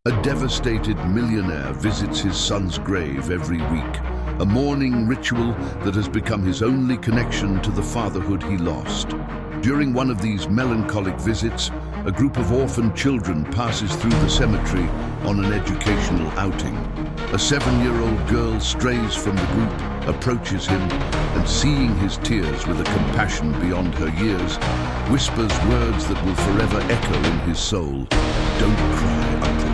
A devastated millionaire visits his son's grave every week, a mourning ritual that has become his only connection to the fatherhood he lost. During one of these melancholic visits, a group of orphan children passes through the cemetery on an educational outing. A 7-year-old girl strays from the group, approaches him, and seeing his tears with a compassion beyond her years, whispers words that will forever echo in his soul. "Don't cry, uncle.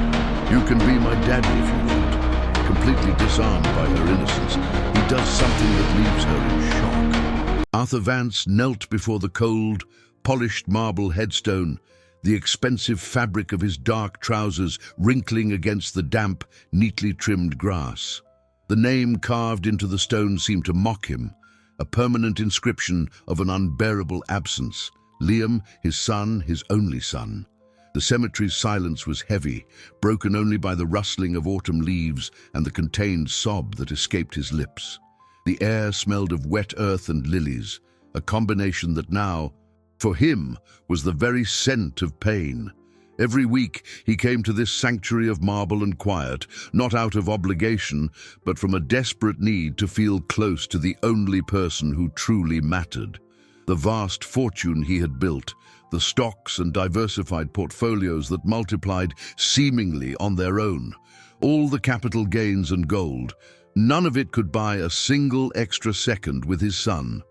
You can be my daddy if you want." Completely disarmed by her innocence, he does something that leaves her in shock. Arthur Vance knelt before the cold, polished marble headstone, the expensive fabric of his dark trousers wrinkling against the damp, neatly trimmed grass. The name carved into the stone seemed to mock him, a permanent inscription of an unbearable absence. Liam, his son, his only son. The cemetery's silence was heavy, broken only by the rustling of autumn leaves and the contained sob that escaped his lips. The air smelled of wet earth and lilies, a combination that now, for him, was the very scent of pain. Every week he came to this sanctuary of marble and quiet, not out of obligation, but from a desperate need to feel close to the only person who truly mattered. The vast fortune he had built, the stocks and diversified portfolios that multiplied seemingly on their own, all the capital gains and gold, none of it could buy a single extra second with his son.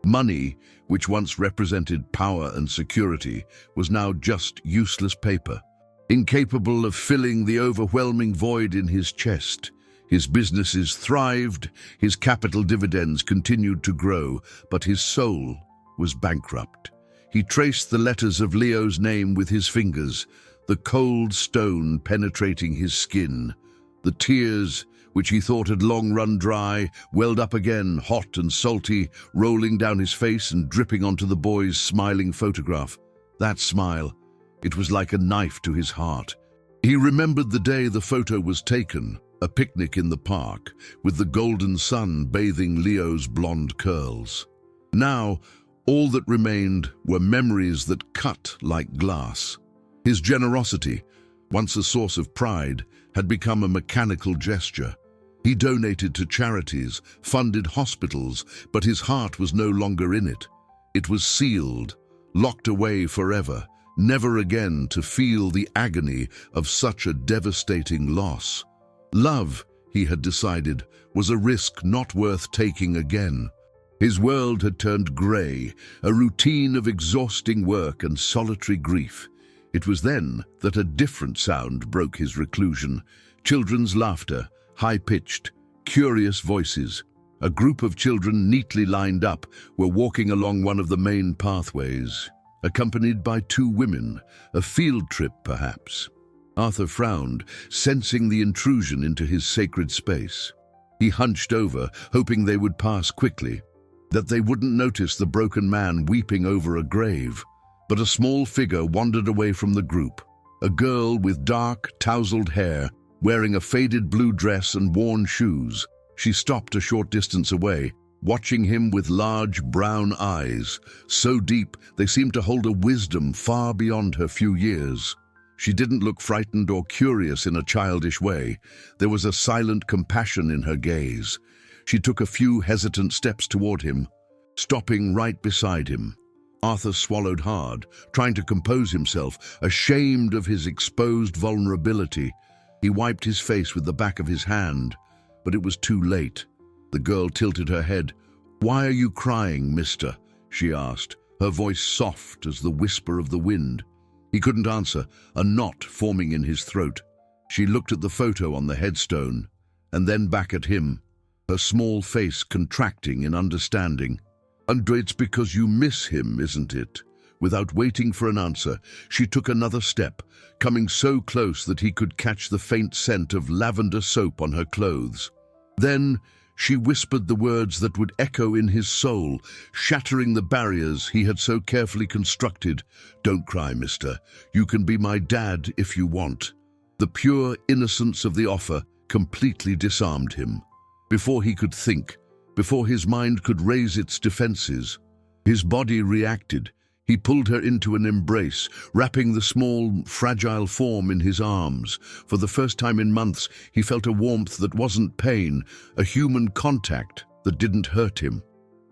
Money, which once represented power and security, was now just useless paper, incapable of filling the overwhelming void in his chest. His businesses thrived, his capital dividends continued to grow, but his soul was bankrupt. He traced the letters of Leo's name with his fingers, the cold stone penetrating his skin. The tears, which he thought had long run dry, welled up again, hot and salty, rolling down his face and dripping onto the boy's smiling photograph. That smile, it was like a knife to his heart. He remembered the day the photo was taken, a picnic in the park, with the golden sun bathing Leo's blonde curls. Now, all that remained were memories that cut like glass. His generosity, once a source of pride, had become a mechanical gesture. He donated to charities, funded hospitals, but his heart was no longer in it. It was sealed, locked away forever, never again to feel the agony of such a devastating loss. Love, he had decided, was a risk not worth taking again. His world had turned grey, a routine of exhausting work and solitary grief. It was then that a different sound broke his reclusion. Children's laughter, high-pitched, curious voices. A group of children neatly lined up were walking along one of the main pathways, accompanied by 2 women, a field trip perhaps. Arthur frowned, sensing the intrusion into his sacred space. He hunched over, hoping they would pass quickly, that they wouldn't notice the broken man weeping over a grave. But a small figure wandered away from the group, a girl with dark, tousled hair, wearing a faded blue dress and worn shoes. She stopped a short distance away, watching him with large brown eyes, so deep they seemed to hold a wisdom far beyond her few years. She didn't look frightened or curious in a childish way. There was a silent compassion in her gaze. She took a few hesitant steps toward him, stopping right beside him. Arthur swallowed hard, trying to compose himself, ashamed of his exposed vulnerability. He wiped his face with the back of his hand, but it was too late. The girl tilted her head. "Why are you crying, mister?" she asked, her voice soft as the whisper of the wind. He couldn't answer, a knot forming in his throat. She looked at the photo on the headstone, and then back at him, her small face contracting in understanding. "And it's because you miss him, isn't it?" Without waiting for an answer, she took another step, coming so close that he could catch the faint scent of lavender soap on her clothes. Then she whispered the words that would echo in his soul, shattering the barriers he had so carefully constructed. "Don't cry, mister. You can be my dad if you want." The pure innocence of the offer completely disarmed him. Before he could think, before his mind could raise its defenses, his body reacted. He pulled her into an embrace, wrapping the small, fragile form in his arms. For the first time in months, he felt a warmth that wasn't pain, a human contact that didn't hurt him.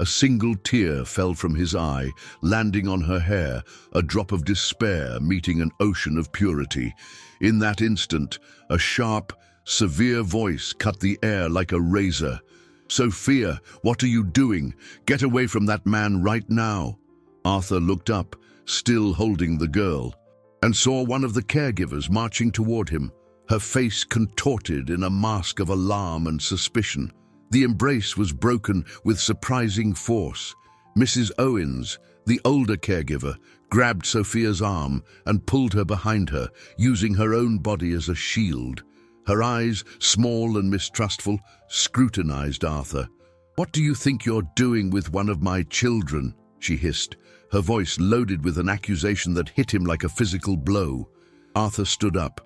A single tear fell from his eye, landing on her hair, a drop of despair meeting an ocean of purity. In that instant, a sharp, severe voice cut the air like a razor. "Sophia, what are you doing? Get away from that man right now." Arthur looked up, still holding the girl, and saw one of the caregivers marching toward him, her face contorted in a mask of alarm and suspicion. The embrace was broken with surprising force. Mrs. Owens, the older caregiver, grabbed Sophia's arm and pulled her behind her, using her own body as a shield. Her eyes, small and mistrustful, scrutinized Arthur. "What do you think you're doing with one of my children?" she hissed, her voice loaded with an accusation that hit him like a physical blow. Arthur stood up,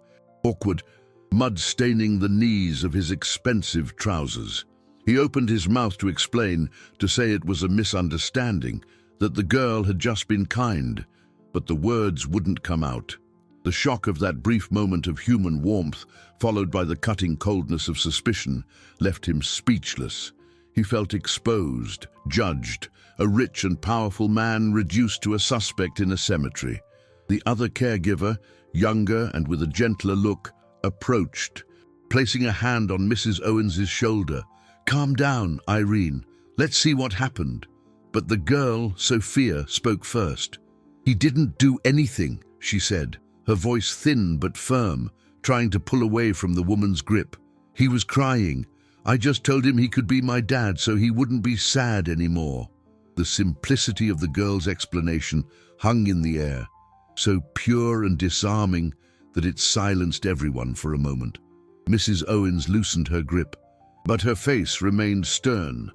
awkward, mud staining the knees of his expensive trousers. He opened his mouth to explain, to say it was a misunderstanding, that the girl had just been kind, but the words wouldn't come out. The shock of that brief moment of human warmth, followed by the cutting coldness of suspicion, left him speechless. He felt exposed, judged, a rich and powerful man reduced to a suspect in a cemetery. The other caregiver, younger and with a gentler look, approached, placing a hand on Mrs. Owens's shoulder. "Calm down, Irene. Let's see what happened." But the girl, Sophia, spoke first. "He didn't do anything," she said, her voice thin but firm, trying to pull away from the woman's grip. "He was crying. I just told him he could be my dad so he wouldn't be sad anymore." The simplicity of the girl's explanation hung in the air, so pure and disarming that it silenced everyone for a moment. Mrs. Owens loosened her grip, but her face remained stern.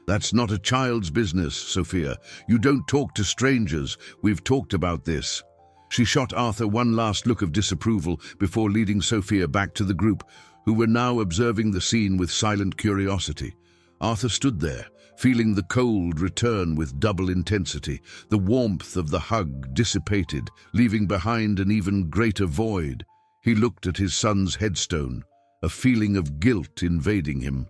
"That's not a child's business, Sophia. You don't talk to strangers. We've talked about this." She shot Arthur one last look of disapproval before leading Sophia back to the group, who were now observing the scene with silent curiosity. Arthur stood there, feeling the cold return with double intensity. The warmth of the hug dissipated, leaving behind an even greater void. He looked at his son's headstone, a feeling of guilt invading him.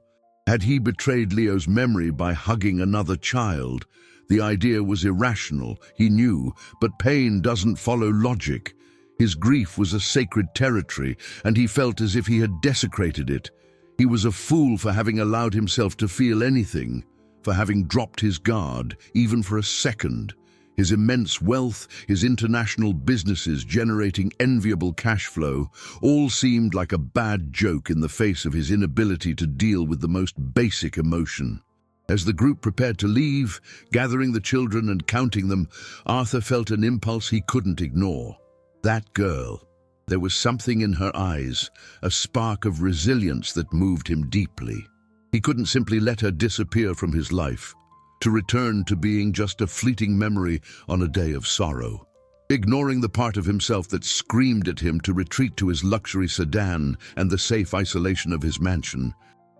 Had he betrayed Leo's memory by hugging another child? The idea was irrational, he knew, but pain doesn't follow logic. His grief was a sacred territory, and he felt as if he had desecrated it. He was a fool for having allowed himself to feel anything, for having dropped his guard, even for a second. His immense wealth, his international businesses generating enviable cash flow, all seemed like a bad joke in the face of his inability to deal with the most basic emotion. As the group prepared to leave, gathering the children and counting them, Arthur felt an impulse he couldn't ignore. That girl. There was something in her eyes, a spark of resilience that moved him deeply. He couldn't simply let her disappear from his life, to return to being just a fleeting memory on a day of sorrow. Ignoring the part of himself that screamed at him to retreat to his luxury sedan and the safe isolation of his mansion,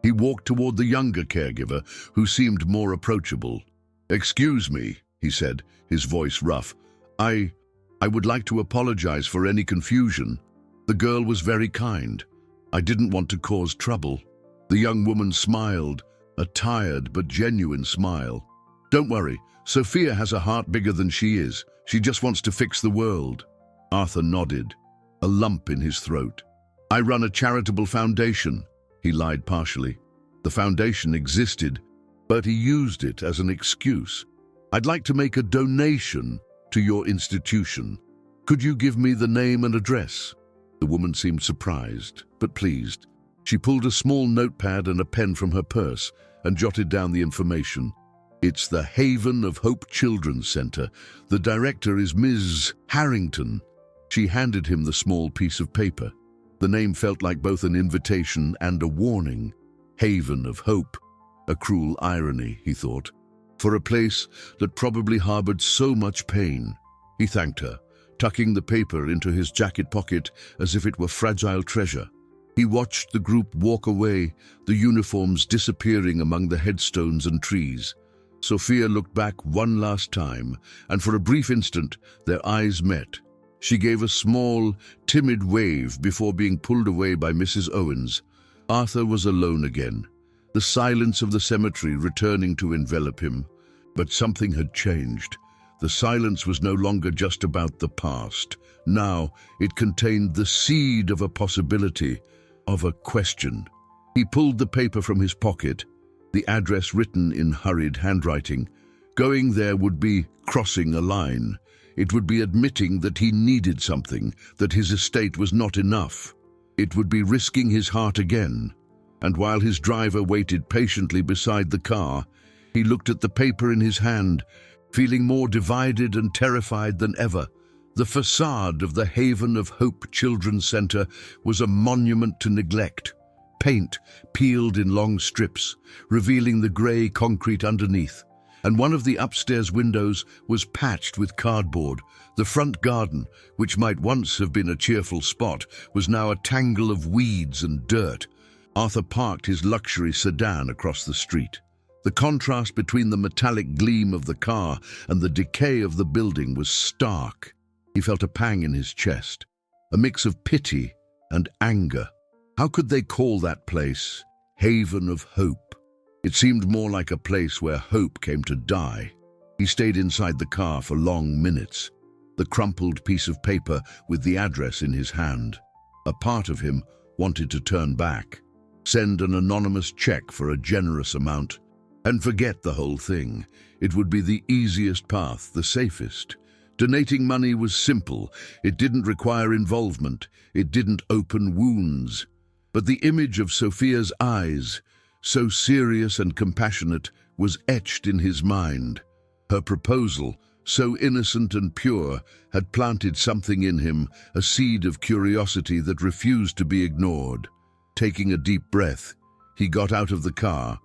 he walked toward the younger caregiver, who seemed more approachable. "Excuse me," he said, his voice rough. I would like to apologize for any confusion. The girl was very kind. I didn't want to cause trouble." The young woman smiled, a tired but genuine smile. "Don't worry, Sophia has a heart bigger than she is. She just wants to fix the world." Arthur nodded, a lump in his throat. "I run a charitable foundation," he lied partially. The foundation existed, but he used it as an excuse. "I'd like to make a donation to your institution. Could you give me the name and address?" The woman seemed surprised, but pleased. She pulled a small notepad and a pen from her purse and jotted down the information. "It's the Haven of Hope Children's Center. The director is Ms. Harrington." She handed him the small piece of paper. The name felt like both an invitation and a warning. Haven of Hope. A cruel irony, he thought, for a place that probably harbored so much pain. He thanked her, tucking the paper into his jacket pocket as if it were fragile treasure. He watched the group walk away, the uniforms disappearing among the headstones and trees. Sophia looked back one last time, and for a brief instant their eyes met. She gave a small, timid wave before being pulled away by Mrs. Owens. Arthur was alone again, the silence of the cemetery returning to envelop him. But something had changed. The silence was no longer just about the past. Now it contained the seed of a possibility, of a question. He pulled the paper from his pocket, the address written in hurried handwriting. Going there would be crossing a line. It would be admitting that he needed something, that his estate was not enough. It would be risking his heart again. And while his driver waited patiently beside the car, he looked at the paper in his hand, feeling more divided and terrified than ever. The facade of the Haven of Hope Children's Center was a monument to neglect. Paint peeled in long strips, revealing the grey concrete underneath. And one of the upstairs windows was patched with cardboard. The front garden, which might once have been a cheerful spot, was now a tangle of weeds and dirt. Arthur parked his luxury sedan across the street. The contrast between the metallic gleam of the car and the decay of the building was stark. He felt a pang in his chest, a mix of pity and anger. How could they call that place Haven of Hope? It seemed more like a place where hope came to die. He stayed inside the car for long minutes, the crumpled piece of paper with the address in his hand. A part of him wanted to turn back, send an anonymous check for a generous amount, and forget the whole thing. It would be the easiest path, the safest. Donating money was simple. It didn't require involvement. It didn't open wounds. But the image of Sophia's eyes, so serious and compassionate, was etched in his mind. Her proposal, so innocent and pure, had planted something in him, a seed of curiosity that refused to be ignored. Taking a deep breath, he got out of the car.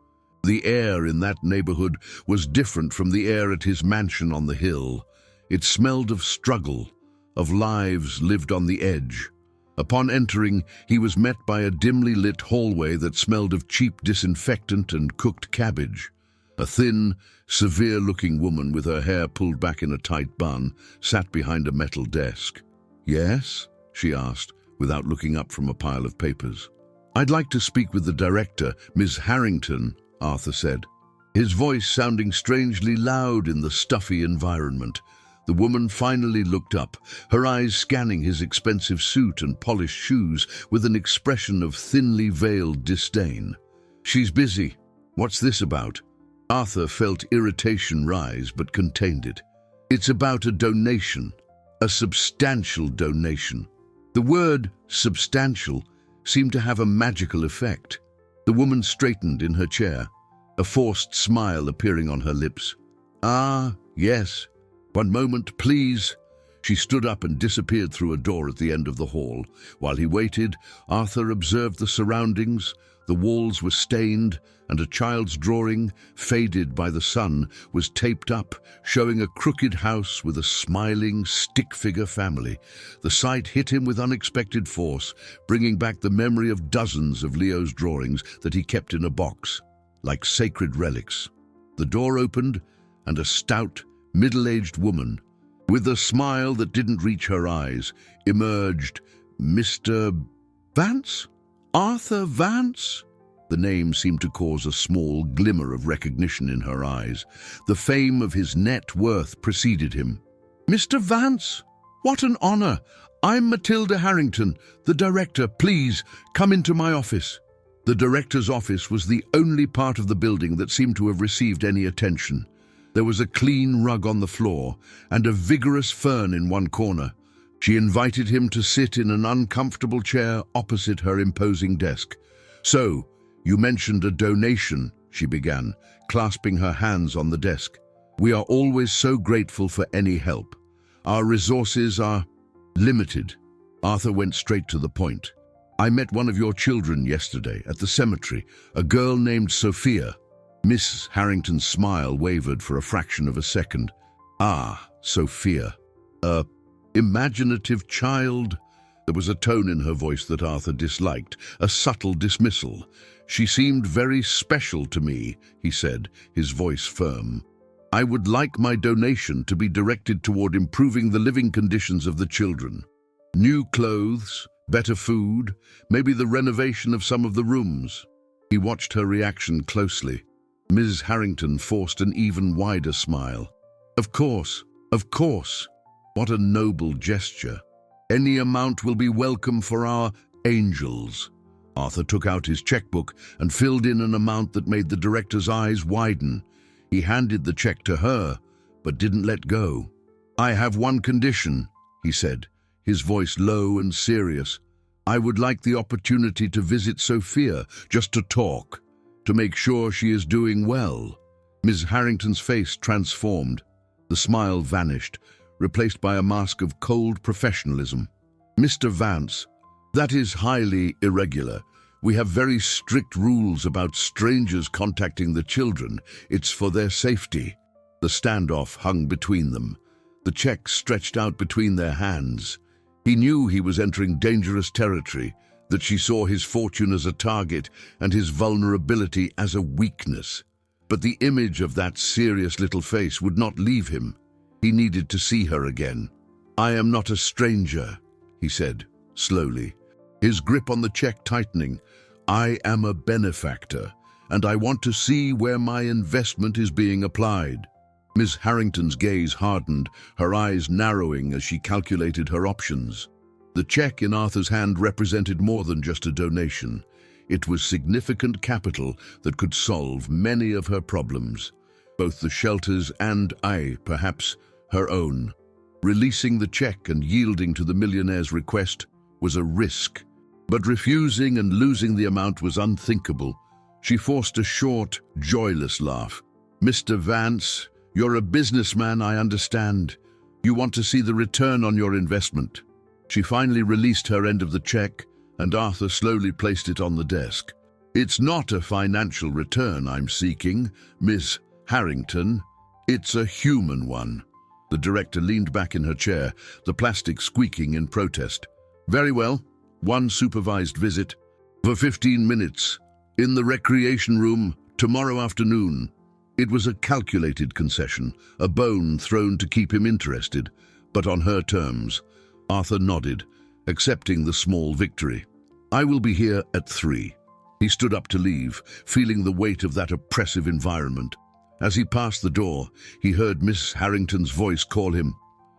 The air in that neighborhood was different from the air at his mansion on the hill. It smelled of struggle, of lives lived on the edge. Upon entering, he was met by a dimly lit hallway that smelled of cheap disinfectant and cooked cabbage. A thin, severe-looking woman with her hair pulled back in a tight bun sat behind a metal desk. "Yes?" she asked, without looking up from a pile of papers. "I'd like to speak with the director, Miss Harrington," Arthur said, his voice sounding strangely loud in the stuffy environment. The woman finally looked up, her eyes scanning his expensive suit and polished shoes with an expression of thinly veiled disdain. "She's busy. What's this about?" Arthur felt irritation rise but contained it. "It's about a donation, a substantial donation." The word substantial seemed to have a magical effect. The woman straightened in her chair, a forced smile appearing on her lips. "Ah, yes. One moment, please." She stood up and disappeared through a door at the end of the hall. While he waited, Arthur observed the surroundings. The walls were stained, and a child's drawing, faded by the sun, was taped up, showing a crooked house with a smiling stick-figure family. The sight hit him with unexpected force, bringing back the memory of dozens of Leo's drawings that he kept in a box, like sacred relics. The door opened, and a stout, middle-aged woman, with a smile that didn't reach her eyes, emerged. "Mr. Vance? Arthur Vance?" The name seemed to cause a small glimmer of recognition in her eyes. The fame of his net worth preceded him. "Mr. Vance? What an honor! I'm Matilda Harrington, the director. Please, come into my office." The director's office was the only part of the building that seemed to have received any attention. There was a clean rug on the floor and a vigorous fern in one corner. She invited him to sit in an uncomfortable chair opposite her imposing desk. "So, you mentioned a donation," she began, clasping her hands on the desk. "We are always so grateful for any help. Our resources are limited." Arthur went straight to the point. "I met one of your children yesterday at the cemetery, a girl named Sophia." Miss Harrington's smile wavered for a fraction of a second. "Ah, Sophia. A imaginative child." There was a tone in her voice that Arthur disliked, a subtle dismissal. "She seemed very special to me," he said, his voice firm. "I would like my donation to be directed toward improving the living conditions of the children. New clothes, better food, maybe the renovation of some of the rooms." He watched her reaction closely. Ms. Harrington forced an even wider smile. Of course. What a noble gesture. Any amount will be welcome for our angels." Arthur took out his checkbook and filled in an amount that made the director's eyes widen. He handed the check to her, but didn't let go. "I have one condition," he said, his voice low and serious. "I would like the opportunity to visit Sophia, just to talk, to make sure she is doing well." Ms. Harrington's face transformed. The smile vanished, replaced by a mask of cold professionalism. "Mr. Vance, that is highly irregular. We have very strict rules about strangers contacting the children. It's for their safety." The standoff hung between them. The check stretched out between their hands. He knew he was entering dangerous territory, that she saw his fortune as a target and his vulnerability as a weakness. But the image of that serious little face would not leave him. He needed to see her again. "I am not a stranger," he said, slowly, his grip on the check tightening. "I am a benefactor, and I want to see where my investment is being applied." Ms. Harrington's gaze hardened, her eyes narrowing as she calculated her options. The check in Arthur's hand represented more than just a donation. It was significant capital that could solve many of her problems, both the shelter's and, perhaps, her own. Releasing the check and yielding to the millionaire's request was a risk, but refusing and losing the amount was unthinkable. She forced a short, joyless laugh. "Mr. Vance, you're a businessman, I understand. You want to see the return on your investment." She finally released her end of the check, and Arthur slowly placed it on the desk. "It's not a financial return I'm seeking, Miss Harrington. It's a human one." The director leaned back in her chair, the plastic squeaking in protest. "Very well. One supervised visit. For 15 minutes. In the recreation room, tomorrow afternoon." It was a calculated concession, a bone thrown to keep him interested, but on her terms. Arthur nodded, accepting the small victory. "I will be here at 3. He stood up to leave, feeling the weight of that oppressive environment. As he passed the door, he heard Miss Harrington's voice call him.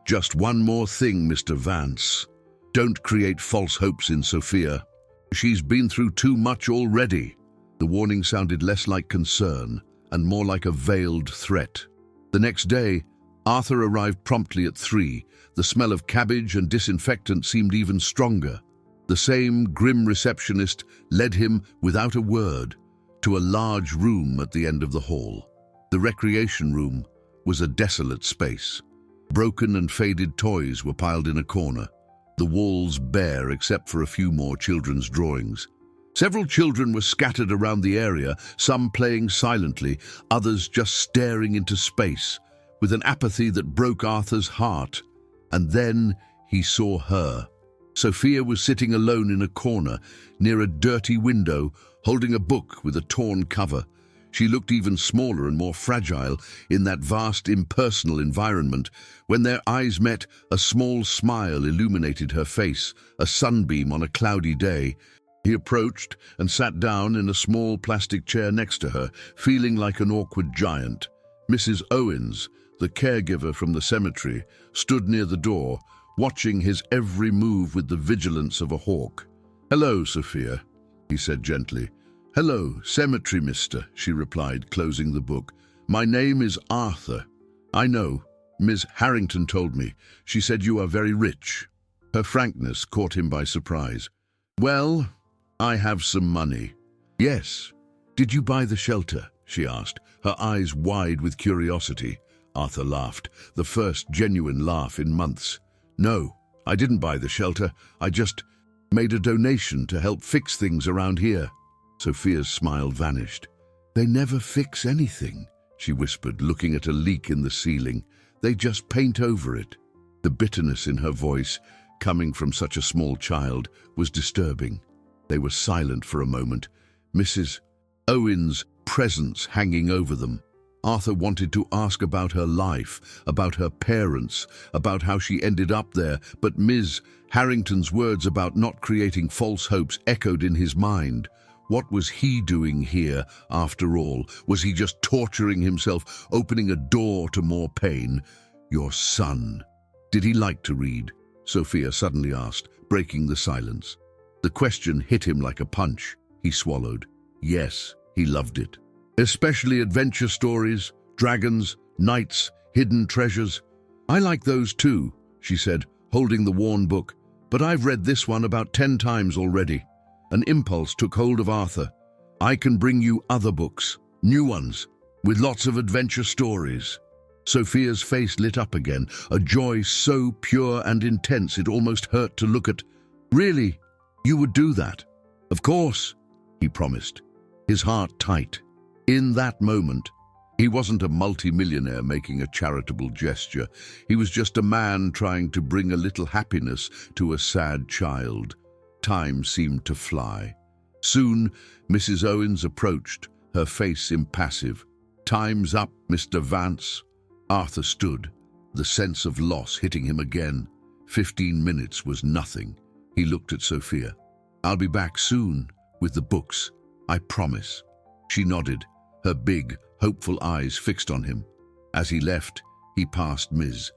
"Just one more thing, Mr. Vance. Don't create false hopes in Sophia. She's been through too much already." The warning sounded less like concern and more like a veiled threat. The next day, Arthur arrived promptly at 3. The smell of cabbage and disinfectant seemed even stronger. The same grim receptionist led him, without a word, to a large room at the end of the hall. The recreation room was a desolate space. Broken and faded toys were piled in a corner, the walls bare except for a few more children's drawings. Several children were scattered around the area, some playing silently, others just staring into space, with an apathy that broke Arthur's heart. And then he saw her. Sophia was sitting alone in a corner, near a dirty window, holding a book with a torn cover. She looked even smaller and more fragile in that vast, impersonal environment. When their eyes met, a small smile illuminated her face, a sunbeam on a cloudy day. He approached and sat down in a small plastic chair next to her, feeling like an awkward giant. Mrs. Owens, the caregiver from the cemetery, stood near the door, watching his every move with the vigilance of a hawk. "Hello, Sophia," he said gently. "Hello, cemetery mister," she replied, closing the book. "My name is Arthur. I know. Miss Harrington told me. She said you are very rich." Her frankness caught him by surprise. "Well, I have some money." "Yes. Did you buy the shelter?" she asked, her eyes wide with curiosity. Arthur laughed, the first genuine laugh in months. "No, I didn't buy the shelter. I just made a donation to help fix things around here." Sophia's smile vanished. "They never fix anything," she whispered, looking at a leak in the ceiling. "They just paint over it." The bitterness in her voice coming from such a small child, was disturbing. They were silent for a moment, Mrs. Owen's presence hanging over them. Arthur wanted to ask about her life, about her parents, about how she ended up there, but Ms. Harrington's words about not creating false hopes echoed in his mind. What was he doing here, after all? Was he just torturing himself, opening a door to more pain? Your son. Did he like to read? Sophia suddenly asked, breaking the silence. The question hit him like a punch. He swallowed. Yes, he loved it. Especially adventure stories, dragons, knights, hidden treasures. I like those too, she said, holding the worn book, but I've read this one about 10 times already. An impulse took hold of Arthur. I can bring you other books, new ones, with lots of adventure stories. Sophia's face lit up again, a joy so pure and intense it almost hurt to look at. Really? You would do that? Of course, he promised, his heart tight. In that moment, he wasn't a multi-millionaire making a charitable gesture. He was just a man trying to bring a little happiness to a sad child. Time seemed to fly. Soon, Mrs. Owens approached, her face impassive. Time's up, Mr. Vance. Arthur stood, the sense of loss hitting him again. 15 minutes was nothing. He looked at Sophia. I'll be back soon, with the books, I promise. She nodded, her big, hopeful eyes fixed on him. As he left, he passed Ms.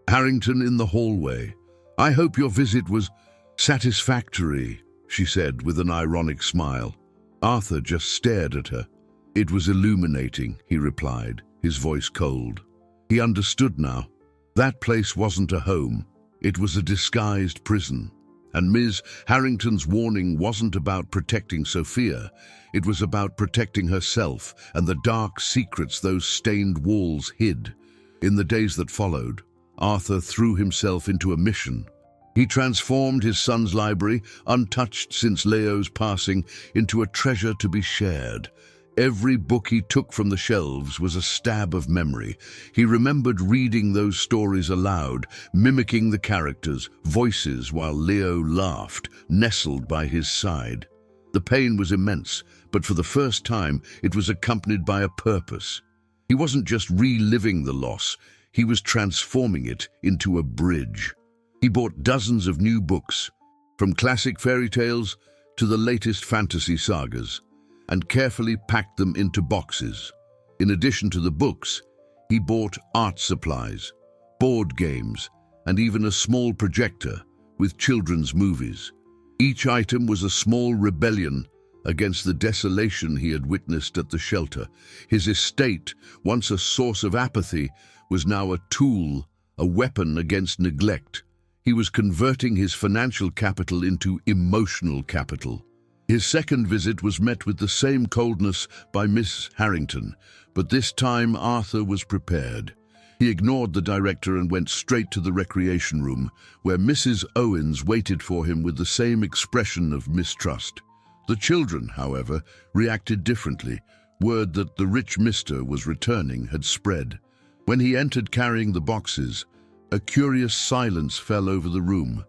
Harrington in the hallway. I hope your visit was satisfactory, she said with an ironic smile. Arthur just stared at her. It was illuminating, he replied, his voice cold. He understood now. That place wasn't a home. It was a disguised prison. And Ms. Harrington's warning wasn't about protecting Sophia. It was about protecting herself and the dark secrets those stained walls hid. In the days that followed, Arthur threw himself into a mission. He transformed his son's library, untouched since Leo's passing, into a treasure to be shared. Every book he took from the shelves was a stab of memory. He remembered reading those stories aloud, mimicking the characters' voices while Leo laughed, nestled by his side. The pain was immense, but for the first time it was accompanied by a purpose. He wasn't just reliving the loss, he was transforming it into a bridge. He bought dozens of new books, from classic fairy tales to the latest fantasy sagas, and carefully packed them into boxes. In addition to the books, he bought art supplies, board games, and even a small projector with children's movies. Each item was a small rebellion against the desolation he had witnessed at the shelter. His estate, once a source of apathy, was now a tool, a weapon against neglect. He was converting his financial capital into emotional capital. His second visit was met with the same coldness by Miss Harrington, but this time Arthur was prepared. He ignored the director and went straight to the recreation room, where Mrs. Owens waited for him with the same expression of mistrust. The children, however, reacted differently. Word that the rich mister was returning had spread. When he entered carrying the boxes, a curious silence fell over the room.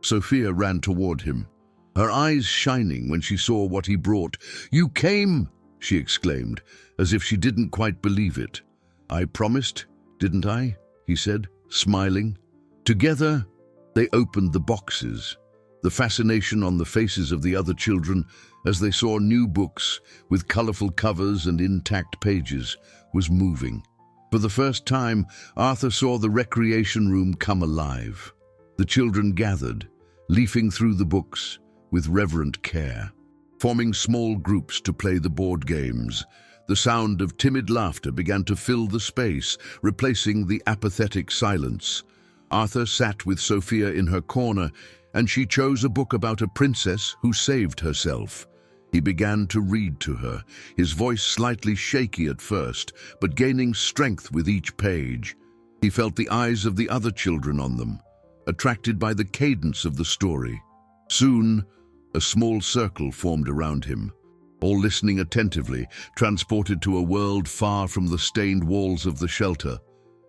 Sophia ran toward him, her eyes shining when she saw what he brought. "You came!" she exclaimed, as if she didn't quite believe it. "I promised, didn't I?" he said, smiling. Together, they opened the boxes. The fascination on the faces of the other children as they saw new books with colorful covers and intact pages was moving. For the first time, Arthur saw the recreation room come alive. The children gathered, leafing through the books with reverent care, forming small groups to play the board games. The sound of timid laughter began to fill the space, replacing the apathetic silence. Arthur sat with Sophia in her corner, and she chose a book about a princess who saved herself. He began to read to her, his voice slightly shaky at first, but gaining strength with each page. He felt the eyes of the other children on them, attracted by the cadence of the story. Soon, a small circle formed around him, all listening attentively, transported to a world far from the stained walls of the shelter.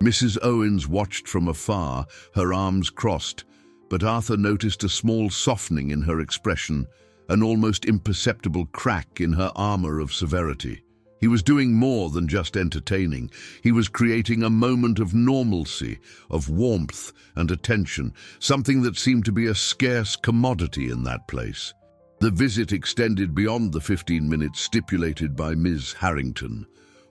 Mrs. Owens watched from afar, her arms crossed, but Arthur noticed a small softening in her expression, an almost imperceptible crack in her armor of severity. He was doing more than just entertaining. He was creating a moment of normalcy, of warmth and attention, something that seemed to be a scarce commodity in that place. The visit extended beyond the 15 minutes stipulated by Ms. Harrington.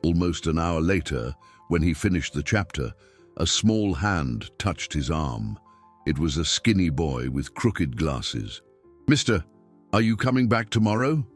Almost an hour later, when he finished the chapter, a small hand touched his arm. It was a skinny boy with crooked glasses. "Mister, are you coming back tomorrow?"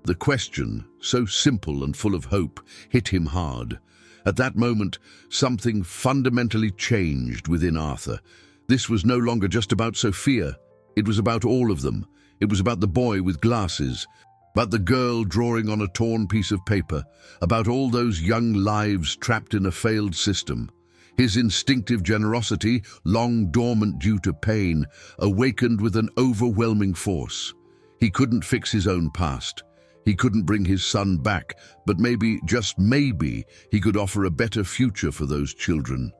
The question, so simple and full of hope, hit him hard. At that moment, something fundamentally changed within Arthur. This was no longer just about Sophia. It was about all of them. It was about the boy with glasses, about the girl drawing on a torn piece of paper, about all those young lives trapped in a failed system. His instinctive generosity, long dormant due to pain, awakened with an overwhelming force. He couldn't fix his own past. He couldn't bring his son back, but maybe, just maybe, he could offer a better future for those children.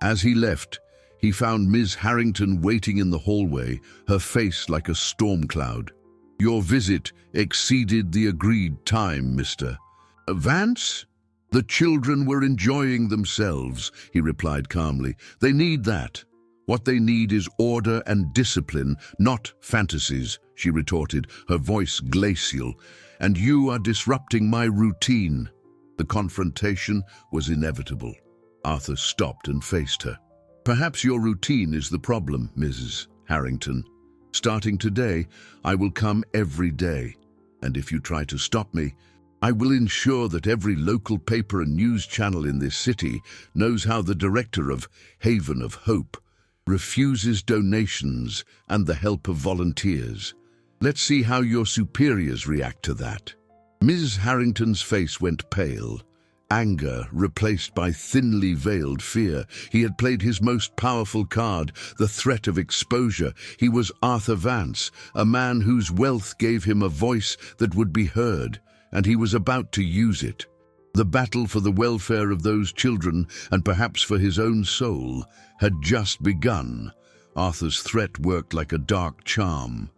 As he left, he found Ms. Harrington waiting in the hallway, her face like a storm cloud. "Your visit exceeded the agreed time, Mr. Vance?" "The children were enjoying themselves," he replied calmly. "They need that. What they need is order and discipline, not fantasies," she retorted, her voice glacial. "And you are disrupting my routine." The confrontation was inevitable. Arthur stopped and faced her. "Perhaps your routine is the problem, Mrs. Harrington. Starting today, I will come every day. And if you try to stop me, I will ensure that every local paper and news channel in this city knows how the director of Haven of Hope refuses donations and the help of volunteers. Let's see how your superiors react to that." Ms. Harrington's face went pale. Anger replaced by thinly veiled fear. He had played his most powerful card, the threat of exposure. He was Arthur Vance, a man whose wealth gave him a voice that would be heard, and he was about to use it. The battle for the welfare of those children, and perhaps for his own soul, had just begun. Arthur's threat worked like a dark charm.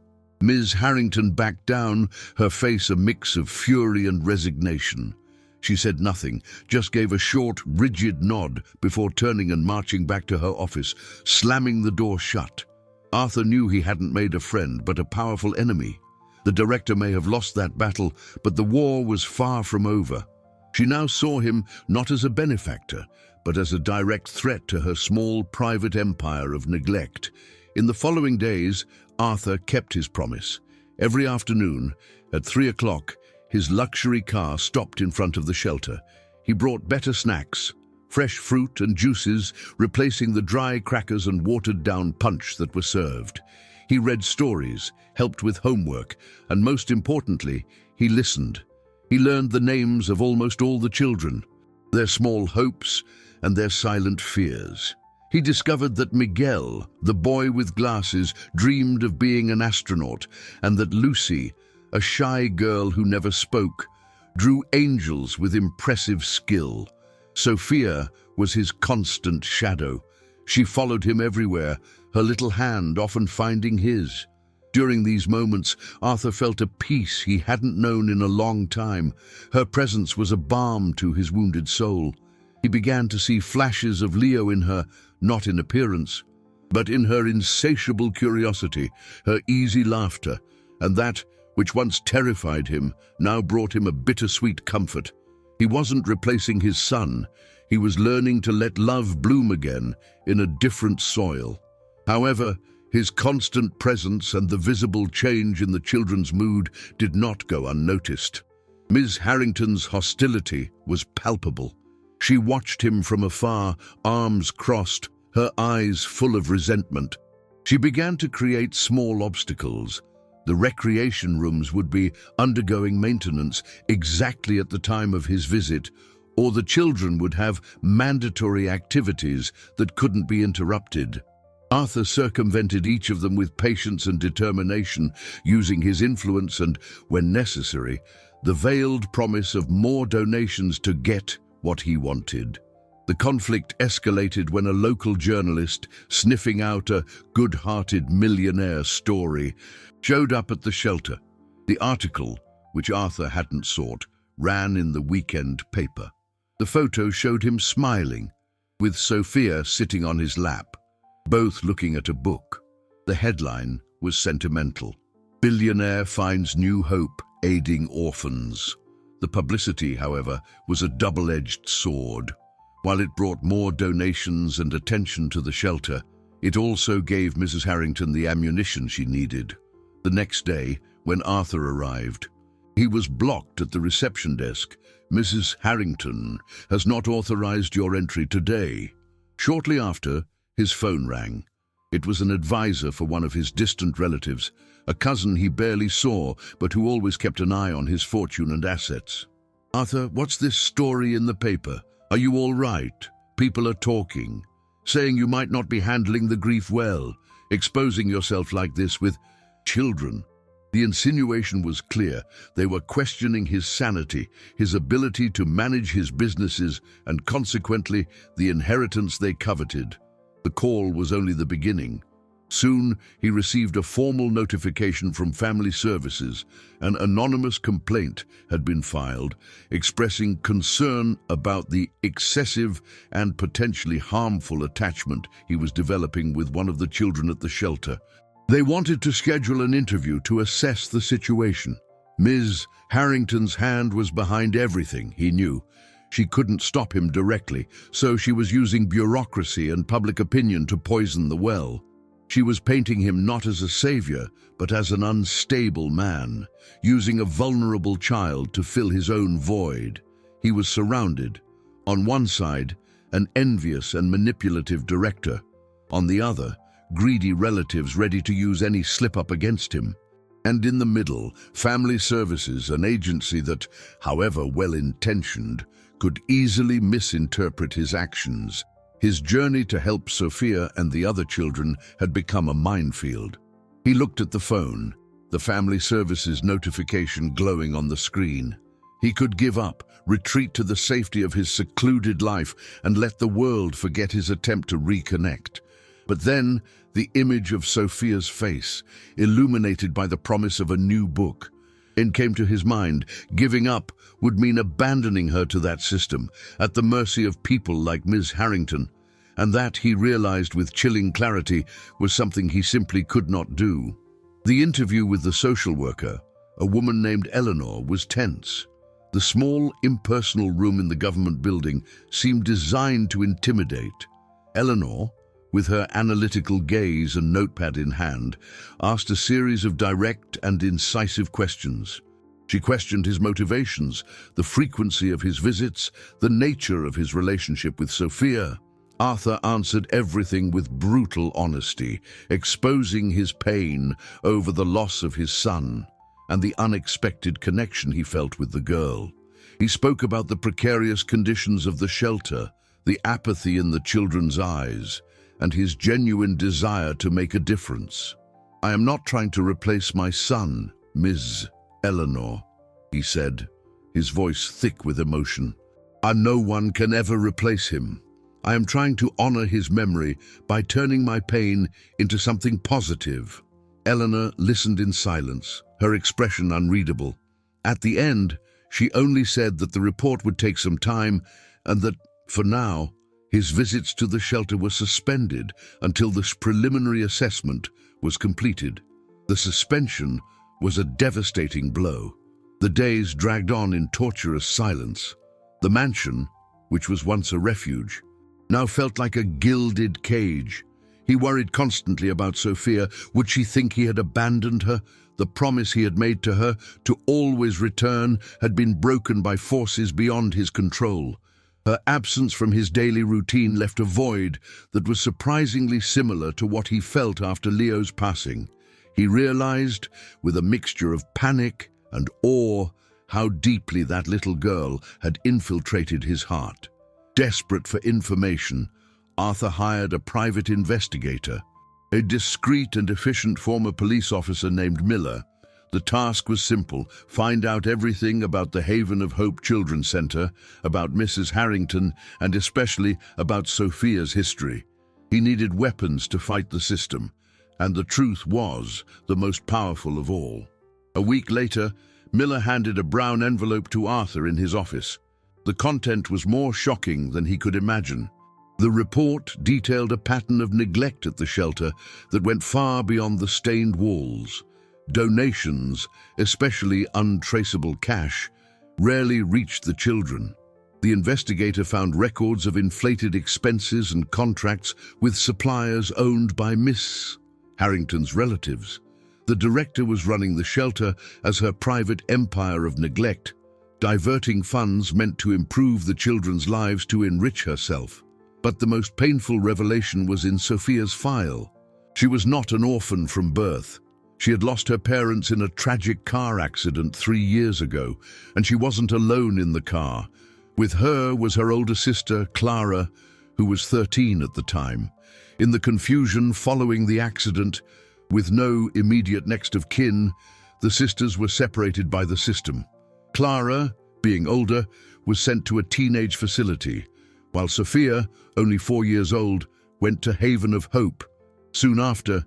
Ms. Harrington backed down, her face a mix of fury and resignation. She said nothing, just gave a short, rigid nod before turning and marching back to her office, slamming the door shut. Arthur knew he hadn't made a friend, but a powerful enemy. The director may have lost that battle, but the war was far from over. She now saw him not as a benefactor, but as a direct threat to her small private empire of neglect. In the following days, Arthur kept his promise. Every afternoon, at 3 o'clock, his luxury car stopped in front of the shelter. He brought better snacks, fresh fruit and juices, replacing the dry crackers and watered-down punch that were served. He read stories, helped with homework, and most importantly, he listened. He learned the names of almost all the children, their small hopes and their silent fears. He discovered that Miguel, the boy with glasses, dreamed of being an astronaut, and that Lucy, a shy girl who never spoke, drew angels with impressive skill. Sophia was his constant shadow. She followed him everywhere, her little hand often finding his. During these moments, Arthur felt a peace he hadn't known in a long time. Her presence was a balm to his wounded soul. He began to see flashes of Leo in her, not in appearance, but in her insatiable curiosity, her easy laughter, and that, which once terrified him, now brought him a bittersweet comfort. He wasn't replacing his son. He was learning to let love bloom again in a different soil. However, his constant presence and the visible change in the children's mood did not go unnoticed. Ms. Harrington's hostility was palpable. She watched him from afar, arms crossed, her eyes full of resentment. She began to create small obstacles. The recreation rooms would be undergoing maintenance exactly at the time of his visit, or the children would have mandatory activities that couldn't be interrupted. Arthur circumvented each of them with patience and determination, using his influence and, when necessary, the veiled promise of more donations to get what he wanted. The conflict escalated when a local journalist, sniffing out a good-hearted millionaire story, showed up at the shelter. The article, which Arthur hadn't sought, ran in the weekend paper. The photo showed him smiling, with Sophia sitting on his lap, both looking at a book. The headline was sentimental. "Billionaire finds new hope aiding orphans." The publicity, however, was a double-edged sword. While it brought more donations and attention to the shelter, it also gave Mrs. Harrington the ammunition she needed. The next day, when Arthur arrived, he was blocked at the reception desk. "Mrs. Harrington has not authorized your entry today." Shortly after, his phone rang. It was an advisor for one of his distant relatives, a cousin he barely saw, but who always kept an eye on his fortune and assets. "Arthur, what's this story in the paper? Are you all right? People are talking, saying you might not be handling the grief well, exposing yourself like this with children." The insinuation was clear. They were questioning his sanity, his ability to manage his businesses, and consequently, the inheritance they coveted. The call was only the beginning. Soon, he received a formal notification from Family Services. An anonymous complaint had been filed, expressing concern about the excessive and potentially harmful attachment he was developing with one of the children at the shelter. They wanted to schedule an interview to assess the situation. Ms. Harrington's hand was behind everything, he knew. She couldn't stop him directly, so she was using bureaucracy and public opinion to poison the well. She was painting him not as a savior, but as an unstable man, using a vulnerable child to fill his own void. He was surrounded. On one side, an envious and manipulative director. On the other, greedy relatives ready to use any slip-up against him. And in the middle, Family Services, an agency that, however well-intentioned, could easily misinterpret his actions. His journey to help Sophia and the other children had become a minefield. He looked at the phone, the Family Services notification glowing on the screen. He could give up, retreat to the safety of his secluded life, and let the world forget his attempt to reconnect. But then, the image of Sophia's face, illuminated by the promise of a new book, came to his mind. Giving up would mean abandoning her to that system, at the mercy of people like Ms. Harrington, and that, he realized with chilling clarity, was something he simply could not do. The interview with the social worker, a woman named Eleanor, was tense. The small, impersonal room in the government building seemed designed to intimidate. Eleanor, with her analytical gaze and notepad in hand, asked a series of direct and incisive questions. She questioned his motivations, the frequency of his visits, the nature of his relationship with Sophia. Arthur answered everything with brutal honesty, exposing his pain over the loss of his son and the unexpected connection he felt with the girl. He spoke about the precarious conditions of the shelter, the apathy in the children's eyes, and his genuine desire to make a difference. "I am not trying to replace my son, Ms. Eleanor," he said, his voice thick with emotion. "No one can ever replace him. I am trying to honor his memory by turning my pain into something positive." Eleanor listened in silence, her expression unreadable. At the end, she only said that the report would take some time and that, for now, his visits to the shelter were suspended until this preliminary assessment was completed. The suspension was a devastating blow. The days dragged on in torturous silence. The mansion, which was once a refuge, now felt like a gilded cage. He worried constantly about Sophia. Would she think he had abandoned her? The promise he had made to her to always return had been broken by forces beyond his control. Her absence from his daily routine left a void that was surprisingly similar to what he felt after Leo's passing. He realized, with a mixture of panic and awe, how deeply that little girl had infiltrated his heart. Desperate for information, Arthur hired a private investigator, a discreet and efficient former police officer named Miller. The task was simple: find out everything about the Haven of Hope Children's Center, about Mrs. Harrington, and especially about Sophia's history. He needed weapons to fight the system, and the truth was the most powerful of all. A week later, Miller handed a brown envelope to Arthur in his office. The content was more shocking than he could imagine. The report detailed a pattern of neglect at the shelter that went far beyond the stained walls. Donations, especially untraceable cash, rarely reached the children. The investigator found records of inflated expenses and contracts with suppliers owned by Miss Harrington's relatives. The director was running the shelter as her private empire of neglect, diverting funds meant to improve the children's lives to enrich herself. But the most painful revelation was in Sophia's file. She was not an orphan from birth. She had lost her parents in a tragic car accident 3 years ago, and she wasn't alone in the car. With her was her older sister, Clara, who was 13 at the time. In the confusion following the accident, with no immediate next of kin, the sisters were separated by the system. Clara, being older, was sent to a teenage facility, while Sophia, only 4 years old, went to Haven of Hope. Soon after,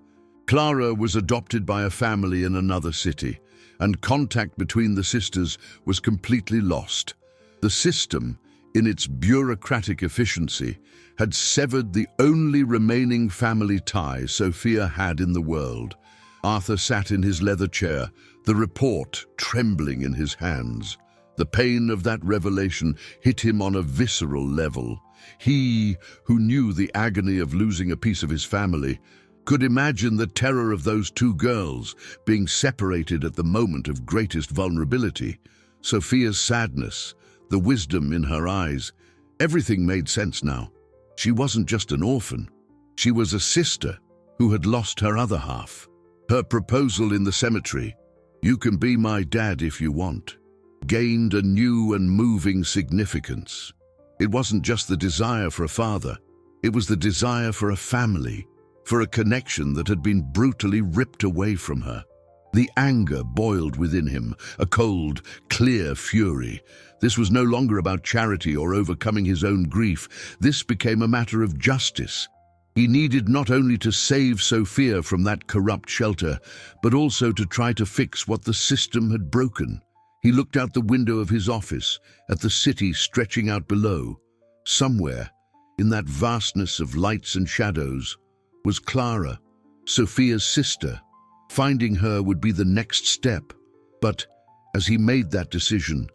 Clara was adopted by a family in another city, and contact between the sisters was completely lost. The system, in its bureaucratic efficiency, had severed the only remaining family tie Sophia had in the world. Arthur sat in his leather chair, the report trembling in his hands. The pain of that revelation hit him on a visceral level. He, who knew the agony of losing a piece of his family, could imagine the terror of those 2 girls being separated at the moment of greatest vulnerability. Sophia's sadness, the wisdom in her eyes, everything made sense now. She wasn't just an orphan. She was a sister who had lost her other half. Her proposal in the cemetery, "You can be my dad if you want," gained a new and moving significance. It wasn't just the desire for a father, it was the desire for a family, for a connection that had been brutally ripped away from her. The anger boiled within him, a cold, clear fury. This was no longer about charity or overcoming his own grief. This became a matter of justice. He needed not only to save Sophia from that corrupt shelter, but also to try to fix what the system had broken. He looked out the window of his office, at the city stretching out below. Somewhere, in that vastness of lights and shadows, was Clara, Sophia's sister. Finding her would be the next step. But as he made that decision,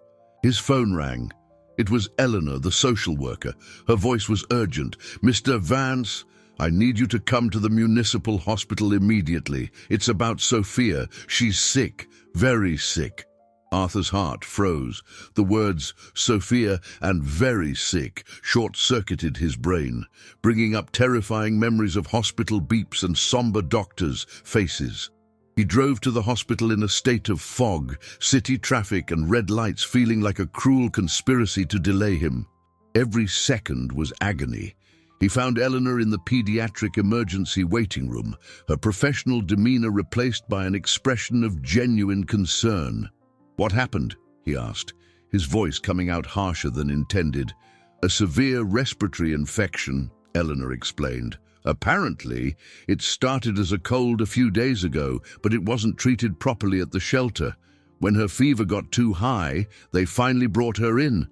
his phone rang. It was Eleanor, the social worker. Her voice was urgent. "Mr. Vance, I need you to come to the municipal hospital immediately. It's about Sophia. She's sick, very sick." Arthur's heart froze. The words "Sophia" and "very sick" short-circuited his brain, bringing up terrifying memories of hospital beeps and somber doctors' faces. He drove to the hospital in a state of fog, city traffic and red lights feeling like a cruel conspiracy to delay him. Every second was agony. He found Eleanor in the pediatric emergency waiting room, her professional demeanor replaced by an expression of genuine concern. "What happened?" he asked, his voice coming out harsher than intended. "A severe respiratory infection," Eleanor explained. "Apparently, it started as a cold a few days ago, but it wasn't treated properly at the shelter. When her fever got too high, they finally brought her in.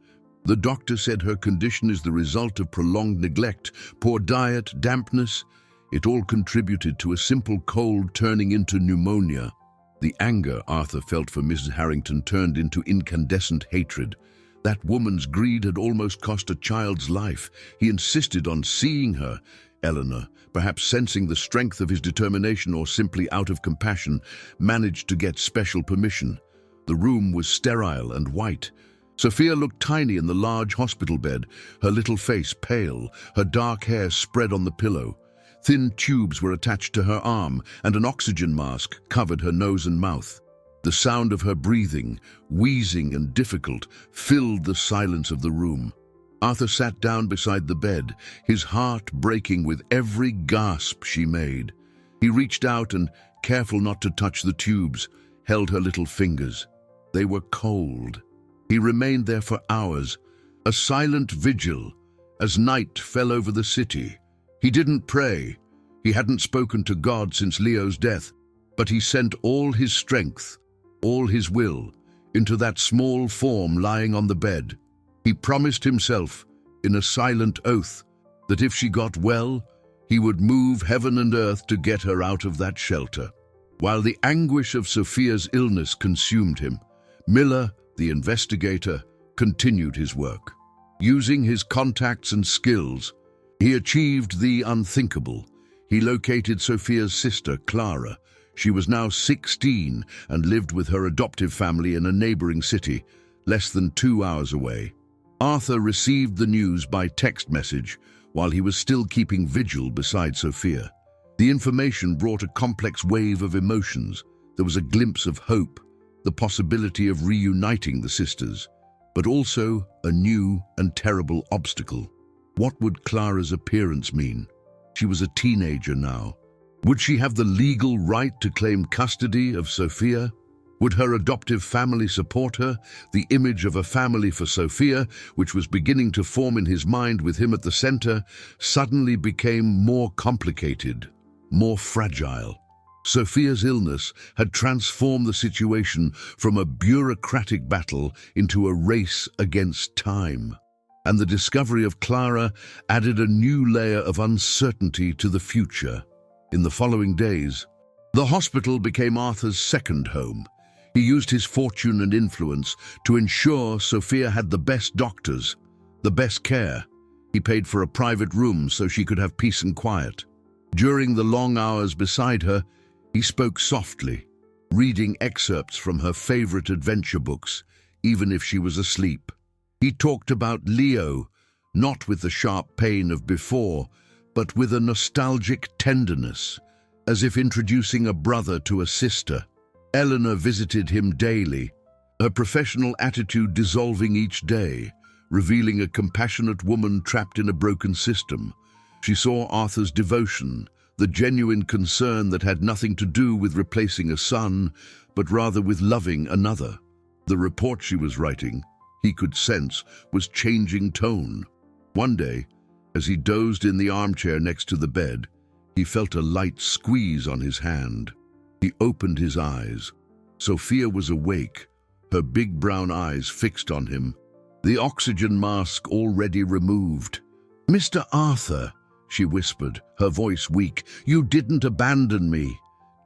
The doctor said her condition is the result of prolonged neglect, poor diet, dampness. It all contributed to a simple cold turning into pneumonia." The anger Arthur felt for Mrs. Harrington turned into incandescent hatred. That woman's greed had almost cost a child's life. He insisted on seeing her. Eleanor, perhaps sensing the strength of his determination or simply out of compassion, managed to get special permission. The room was sterile and white. Sophia looked tiny in the large hospital bed, her little face pale, her dark hair spread on the pillow. Thin tubes were attached to her arm, and an oxygen mask covered her nose and mouth. The sound of her breathing, wheezing and difficult, filled the silence of the room. Arthur sat down beside the bed, his heart breaking with every gasp she made. He reached out and, careful not to touch the tubes, held her little fingers. They were cold. He remained there for hours, a silent vigil, as night fell over the city. He didn't pray. He hadn't spoken to God since Leo's death, but he sent all his strength, all his will, into that small form lying on the bed. He promised himself, in a silent oath, that if she got well, he would move heaven and earth to get her out of that shelter. While the anguish of Sophia's illness consumed him, Miller, the investigator, continued his work. Using his contacts and skills, he achieved the unthinkable. He located Sophia's sister, Clara. She was now 16 and lived with her adoptive family in a neighboring city, less than 2 hours away. Arthur received the news by text message while he was still keeping vigil beside Sophia. The information brought a complex wave of emotions. There was a glimpse of hope, the possibility of reuniting the sisters, but also a new and terrible obstacle. What would Clara's appearance mean? She was a teenager now. Would she have the legal right to claim custody of Sophia? Would her adoptive family support her? The image of a family for Sophia, which was beginning to form in his mind with him at the center, suddenly became more complicated, more fragile. Sophia's illness had transformed the situation from a bureaucratic battle into a race against time. And the discovery of Clara added a new layer of uncertainty to the future. In the following days, the hospital became Arthur's second home. He used his fortune and influence to ensure Sophia had the best doctors, the best care. He paid for a private room so she could have peace and quiet. During the long hours beside her, he spoke softly, reading excerpts from her favorite adventure books, even if she was asleep. He talked about Leo, not with the sharp pain of before, but with a nostalgic tenderness, as if introducing a brother to a sister. Eleanor visited him daily, her professional attitude dissolving each day, revealing a compassionate woman trapped in a broken system. She saw Arthur's devotion, the genuine concern that had nothing to do with replacing a son, but rather with loving another. The report she was writing, he could sense, was changing tone. One day, as he dozed in the armchair next to the bed, he felt a light squeeze on his hand. He opened his eyes. Sophia was awake, her big brown eyes fixed on him, the oxygen mask already removed. "Mr. Arthur," she whispered, her voice weak, "you didn't abandon me."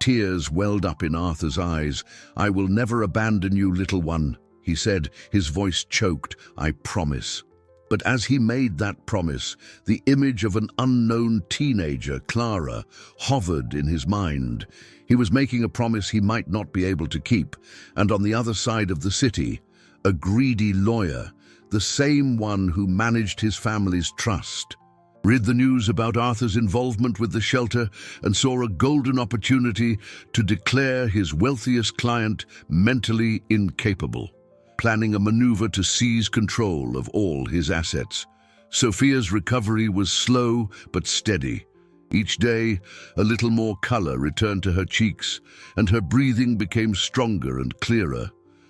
Tears welled up in Arthur's eyes. "I will never abandon you, little one," he said, his voice choked. "I promise." But as he made that promise, the image of an unknown teenager, Clara, hovered in his mind. He was making a promise he might not be able to keep, and on the other side of the city, a greedy lawyer, the same one who managed his family's trust, read the news about Arthur's involvement with the shelter and saw a golden opportunity to declare his wealthiest client mentally incapable, planning a maneuver to seize control of all his assets. Sophia's recovery was slow but steady. Each day, a little more color returned to her cheeks, and her breathing became stronger and clearer.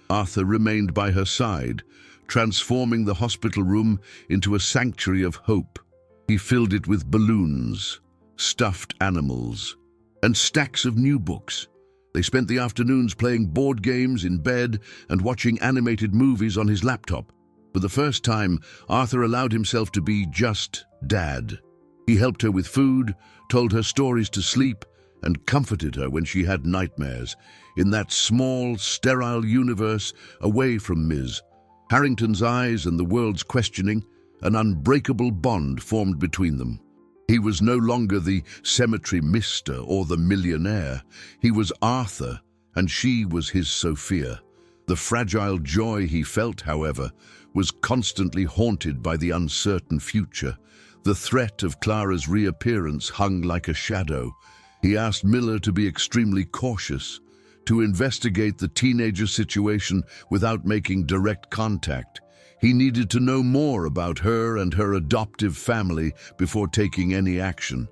Arthur remained by her side, transforming the hospital room into a sanctuary of hope. He filled it with balloons, stuffed animals, and stacks of new books. They spent the afternoons playing board games in bed and watching animated movies on his laptop. For the first time, Arthur allowed himself to be just Dad. He helped her with food, told her stories to sleep, and comforted her when she had nightmares. In that small, sterile universe, away from Ms. Harrington's eyes and the world's questioning, an unbreakable bond formed between them. He was no longer the cemetery mister or the millionaire. He was Arthur, and she was his Sophia. The fragile joy he felt, however, was constantly haunted by the uncertain future. The threat of Clara's reappearance hung like a shadow. He asked Miller to be extremely cautious, to investigate the teenager situation without making direct contact. He needed to know more about her and her adoptive family before taking any action.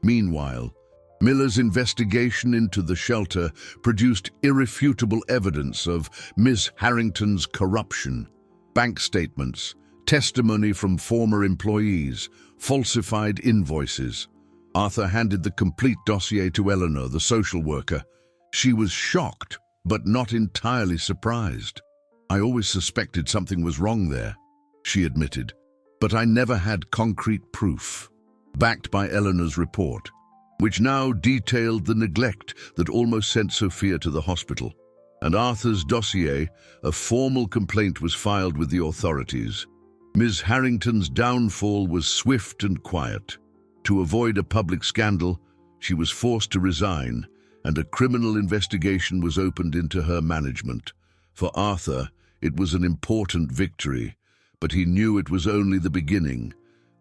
Meanwhile, Miller's investigation into the shelter produced irrefutable evidence of Ms. Harrington's corruption. Bank statements, testimony from former employees, falsified invoices. Arthur handed the complete dossier to Eleanor, the social worker. She was shocked, but not entirely surprised. "I always suspected something was wrong there," she admitted, "but I never had concrete proof." Backed by Eleanor's report, which now detailed the neglect that almost sent Sophia to the hospital, and Arthur's dossier, a formal complaint was filed with the authorities. Ms. Harrington's downfall was swift and quiet. To avoid a public scandal, she was forced to resign, and a criminal investigation was opened into her management. For Arthur, it was an important victory, but he knew it was only the beginning.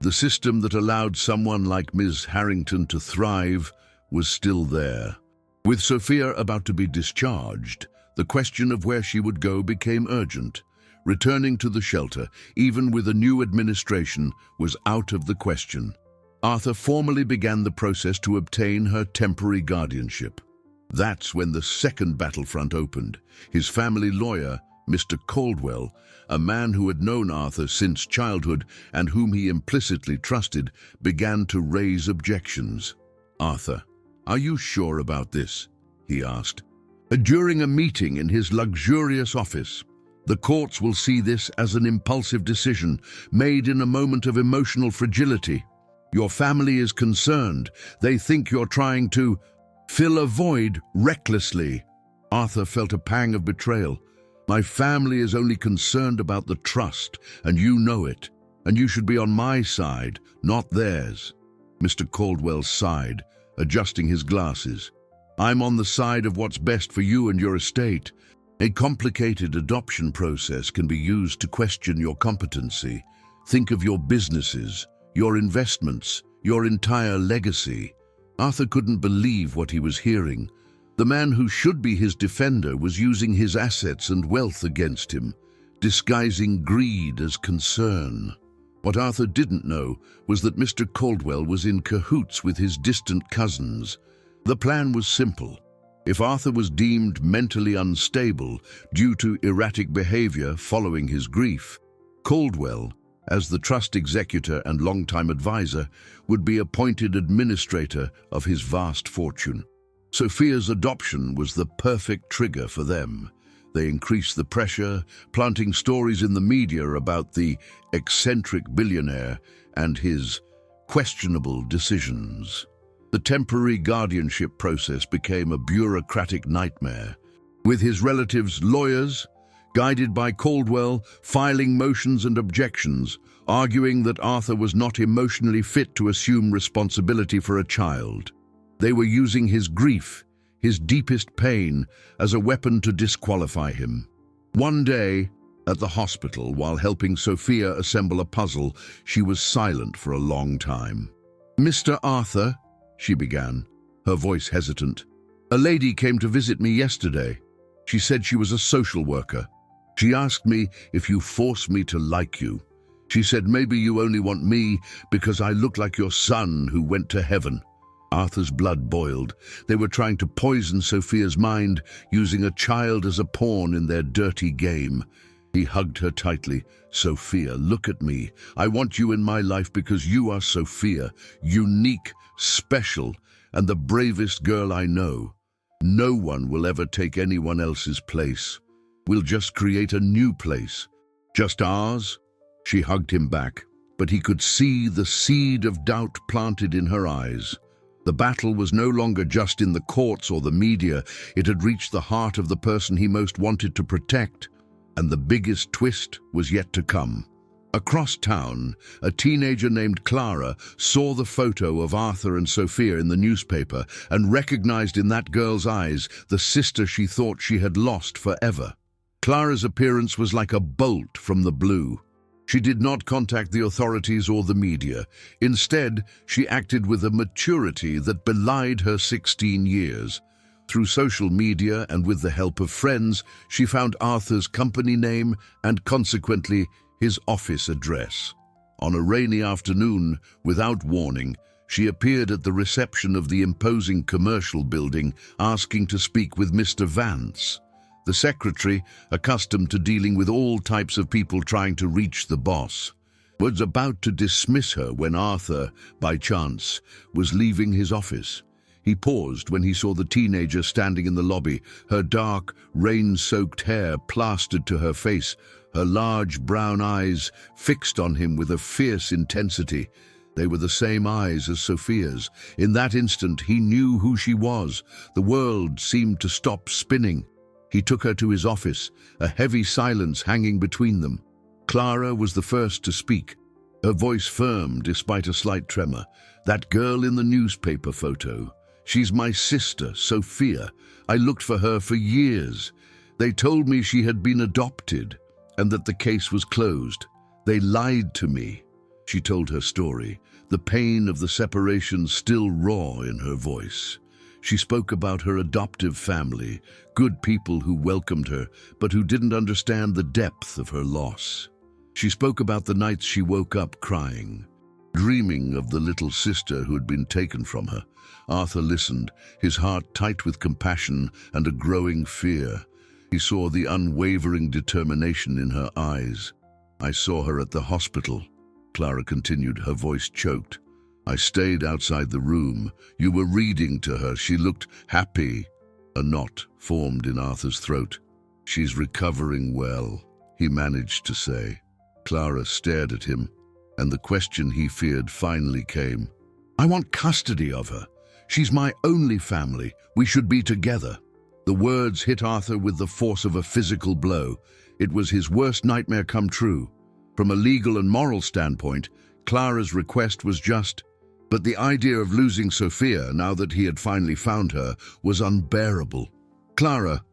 The system that allowed someone like Ms. Harrington to thrive was still there. With Sophia about to be discharged, the question of where she would go became urgent. Returning to the shelter, even with a new administration, was out of the question. Arthur formally began the process to obtain her temporary guardianship. That's when the second battlefront opened. His family lawyer, Mr. Caldwell, a man who had known Arthur since childhood and whom he implicitly trusted, began to raise objections. "Arthur, are you sure about this?" he asked. During a meeting in his luxurious office, "The courts will see this as an impulsive decision made in a moment of emotional fragility. Your family is concerned. They think you're trying to fill a void recklessly." Arthur felt a pang of betrayal. "My family is only concerned about the trust, and you know it. And you should be on my side, not theirs." Mr. Caldwell sighed, adjusting his glasses. "I'm on the side of what's best for you and your estate. A complicated adoption process can be used to question your competency. Think of your businesses, your investments, your entire legacy." Arthur couldn't believe what he was hearing. The man who should be his defender was using his assets and wealth against him, disguising greed as concern. What Arthur didn't know was that Mr. Caldwell was in cahoots with his distant cousins. The plan was simple. If Arthur was deemed mentally unstable due to erratic behavior following his grief, Caldwell, as the trust executor and longtime advisor, would be appointed administrator of his vast fortune. Sophia's adoption was the perfect trigger for them. They increased the pressure, planting stories in the media about the eccentric billionaire and his questionable decisions. The temporary guardianship process became a bureaucratic nightmare, with his relatives' lawyers, guided by Caldwell, filing motions and objections, arguing that Arthur was not emotionally fit to assume responsibility for a child. They were using his grief, his deepest pain, as a weapon to disqualify him. One day, at the hospital, while helping Sophia assemble a puzzle, she was silent for a long time. "Mr. Arthur," she began, her voice hesitant, "a lady came to visit me yesterday. She said she was a social worker. She asked me if you force me to like you. She said maybe you only want me because I look like your son who went to heaven." Arthur's blood boiled. They were trying to poison Sophia's mind, using a child as a pawn in their dirty game. He hugged her tightly. "Sophia, look at me. I want you in my life because you are Sophia, unique, special, and the bravest girl I know. No one will ever take anyone else's place. We'll just create a new place. Just ours." She hugged him back, but he could see the seed of doubt planted in her eyes. The battle was no longer just in the courts or the media. It had reached the heart of the person he most wanted to protect, and the biggest twist was yet to come. Across town, a teenager named Clara saw the photo of Arthur and Sophia in the newspaper and recognized in that girl's eyes the sister she thought she had lost forever. Clara's appearance was like a bolt from the blue. She did not contact the authorities or the media. Instead, she acted with a maturity that belied her 16 years. Through social media and with the help of friends, she found Arthur's company name and consequently his office address. On a rainy afternoon, without warning, She appeared at the reception of the imposing commercial building, asking to speak with Mr. Vance. The secretary, accustomed to dealing with all types of people trying to reach the boss, was about to dismiss her when Arthur, by chance, was leaving his office. He paused when he saw the teenager standing in the lobby, her dark, rain-soaked hair plastered to her face, her large brown eyes fixed on him with a fierce intensity. They were the same eyes as Sophia's. In that instant, he knew who she was. The world seemed to stop spinning. He took her to his office, a heavy silence hanging between them. Clara was the first to speak, her voice firm despite a slight tremor. "That girl in the newspaper photo. She's my sister, Sophia. I looked for her for years. They told me she had been adopted and that the case was closed. They lied to me." She told her story, the pain of the separation still raw in her voice. She spoke about her adoptive family, good people who welcomed her, but who didn't understand the depth of her loss. She spoke about the nights she woke up crying, dreaming of the little sister who had been taken from her. Arthur listened, his heart tight with compassion and a growing fear. He saw the unwavering determination in her eyes. "I saw her at the hospital," Clara continued, her voice choked. "I stayed outside the room. You were reading to her. She looked happy." A knot formed in Arthur's throat. "She's recovering well," he managed to say. Clara stared at him, and the question he feared finally came. "I want custody of her. She's my only family. We should be together." The words hit Arthur with the force of a physical blow. It was his worst nightmare come true. From a legal and moral standpoint, Clara's request was just, but the idea of losing Sophia, now that he had finally found her, was unbearable. "Clara,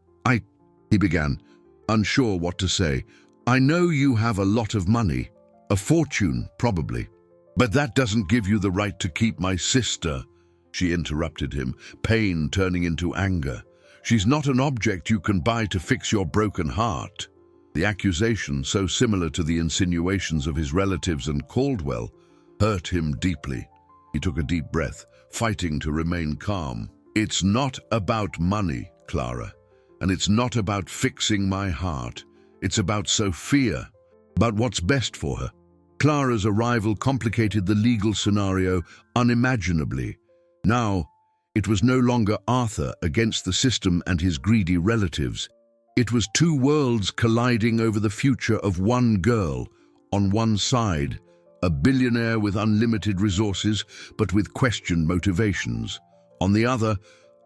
he began, unsure what to say. "I know you have a lot of money, a fortune, probably. But that doesn't give you the right to keep my sister," she interrupted him, pain turning into anger. "She's not an object you can buy to fix your broken heart." The accusation, so similar to the insinuations of his relatives and Caldwell, hurt him deeply. He took a deep breath, fighting to remain calm. "It's not about money, Clara, and it's not about fixing my heart. It's about Sophia, about what's best for her." Clara's arrival complicated the legal scenario unimaginably. Now, it was no longer Arthur against the system and his greedy relatives. It was two worlds colliding over the future of one girl. On one side, a billionaire with unlimited resources, but with questioned motivations. On the other,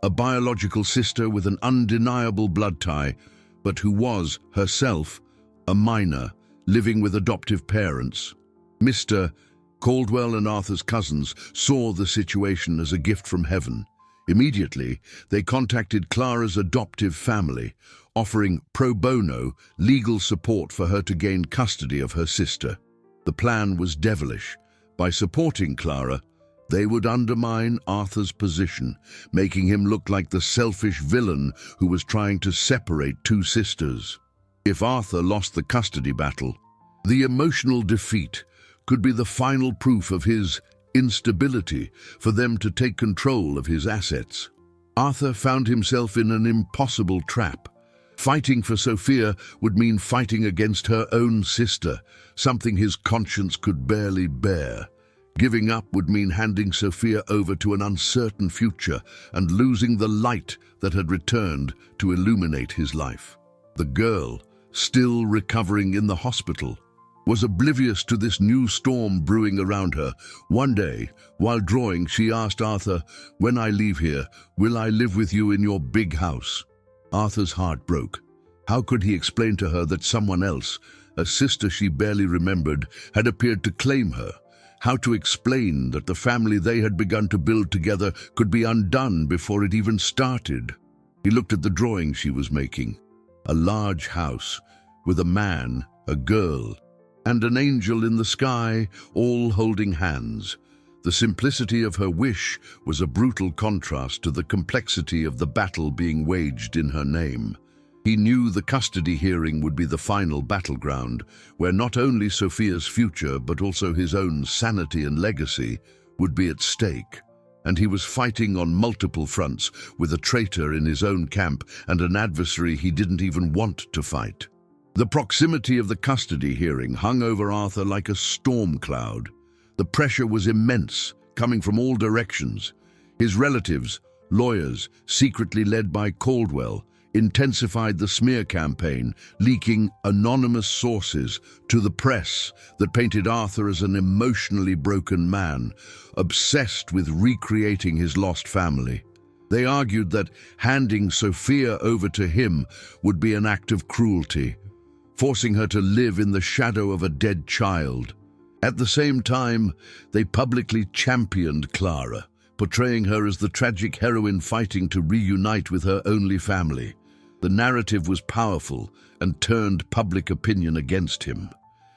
a biological sister with an undeniable blood tie, but who was, herself, a minor, living with adoptive parents. Mr. Caldwell and Arthur's cousins saw the situation as a gift from heaven. Immediately, they contacted Clara's adoptive family, offering pro bono legal support for her to gain custody of her sister. The plan was devilish. By supporting Clara, they would undermine Arthur's position, making him look like the selfish villain who was trying to separate two sisters. If Arthur lost the custody battle, the emotional defeat could be the final proof of his instability for them to take control of his assets. Arthur found himself in an impossible trap. Fighting for Sophia would mean fighting against her own sister, something his conscience could barely bear. Giving up would mean handing Sophia over to an uncertain future and losing the light that had returned to illuminate his life. The girl, still recovering in the hospital, was oblivious to this new storm brewing around her. One day, while drawing, she asked Arthur, "When I leave here, will I live with you in your big house?" Arthur's heart broke. How could he explain to her that someone else, a sister she barely remembered, had appeared to claim her? How to explain that the family they had begun to build together could be undone before it even started? He looked at the drawing she was making. A large house, with a man, a girl, and an angel in the sky, all holding hands. The simplicity of her wish was a brutal contrast to the complexity of the battle being waged in her name. He knew the custody hearing would be the final battleground, where not only Sophia's future but also his own sanity and legacy would be at stake, and he was fighting on multiple fronts with a traitor in his own camp and an adversary he didn't even want to fight. The proximity of the custody hearing hung over Arthur like a storm cloud. The pressure was immense, coming from all directions. His relatives, lawyers, secretly led by Caldwell, intensified the smear campaign, leaking anonymous sources to the press that painted Arthur as an emotionally broken man, obsessed with recreating his lost family. They argued that handing Sophia over to him would be an act of cruelty, forcing her to live in the shadow of a dead child. At the same time, they publicly championed Clara, portraying her as the tragic heroine fighting to reunite with her only family. The narrative was powerful and turned public opinion against him.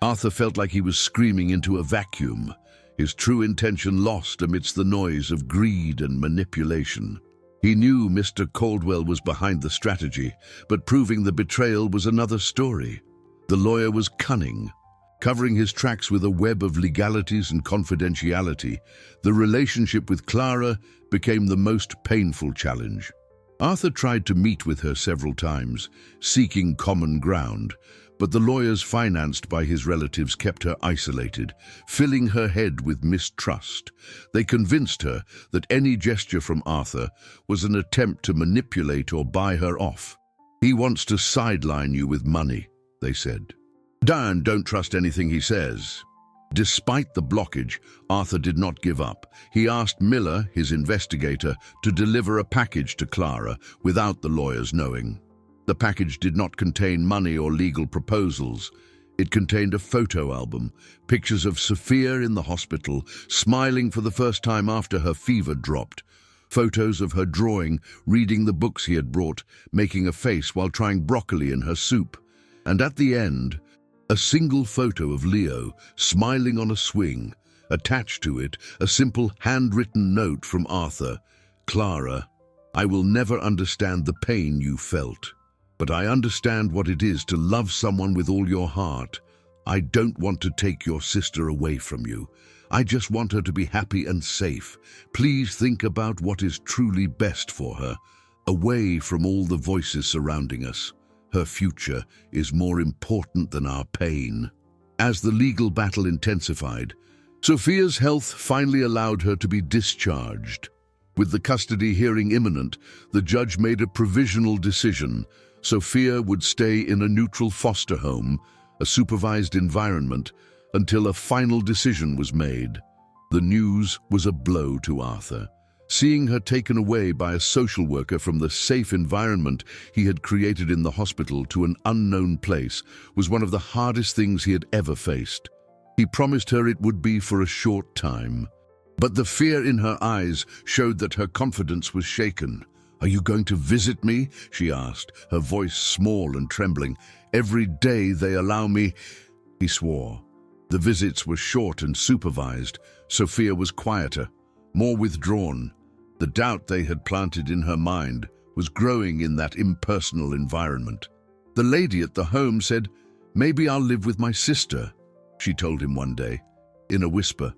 Arthur felt like he was screaming into a vacuum, his true intention lost amidst the noise of greed and manipulation. He knew Mr. Caldwell was behind the strategy, but proving the betrayal was another story. The lawyer was cunning, covering his tracks with a web of legalities and confidentiality. The relationship with Clara became the most painful challenge. Arthur tried to meet with her several times, seeking common ground, but the lawyers financed by his relatives kept her isolated, filling her head with mistrust. They convinced her that any gesture from Arthur was an attempt to manipulate or buy her off. "He wants to sideline you with money," they said. Don't trust anything he says." Despite the blockage, Arthur did not give up. He asked Miller, his investigator, to deliver a package to Clara without the lawyers knowing. The package did not contain money or legal proposals. It contained a photo album, pictures of Sophia in the hospital, smiling for the first time after her fever dropped, photos of her drawing, reading the books he had brought, making a face while trying broccoli in her soup. And at the end, a single photo of Leo smiling on a swing. Attached to it, a simple handwritten note from Arthur. "Clara, I will never understand the pain you felt, but I understand what it is to love someone with all your heart. I don't want to take your sister away from you. I just want her to be happy and safe. Please think about what is truly best for her, away from all the voices surrounding us. Her future is more important than our pain." As the legal battle intensified, Sophia's health finally allowed her to be discharged. With the custody hearing imminent, the judge made a provisional decision. Sophia would stay in a neutral foster home, a supervised environment, until a final decision was made. The news was a blow to Arthur. Seeing her taken away by a social worker from the safe environment he had created in the hospital to an unknown place was one of the hardest things he had ever faced. He promised her it would be for a short time, but the fear in her eyes showed that her confidence was shaken. "Are you going to visit me?" she asked, her voice small and trembling. "Every day they allow me," he swore. The visits were short and supervised. Sophia was quieter, more withdrawn. The doubt they had planted in her mind was growing in that impersonal environment. "The lady at the home said, 'Maybe I'll live with my sister,'" she told him one day, in a whisper.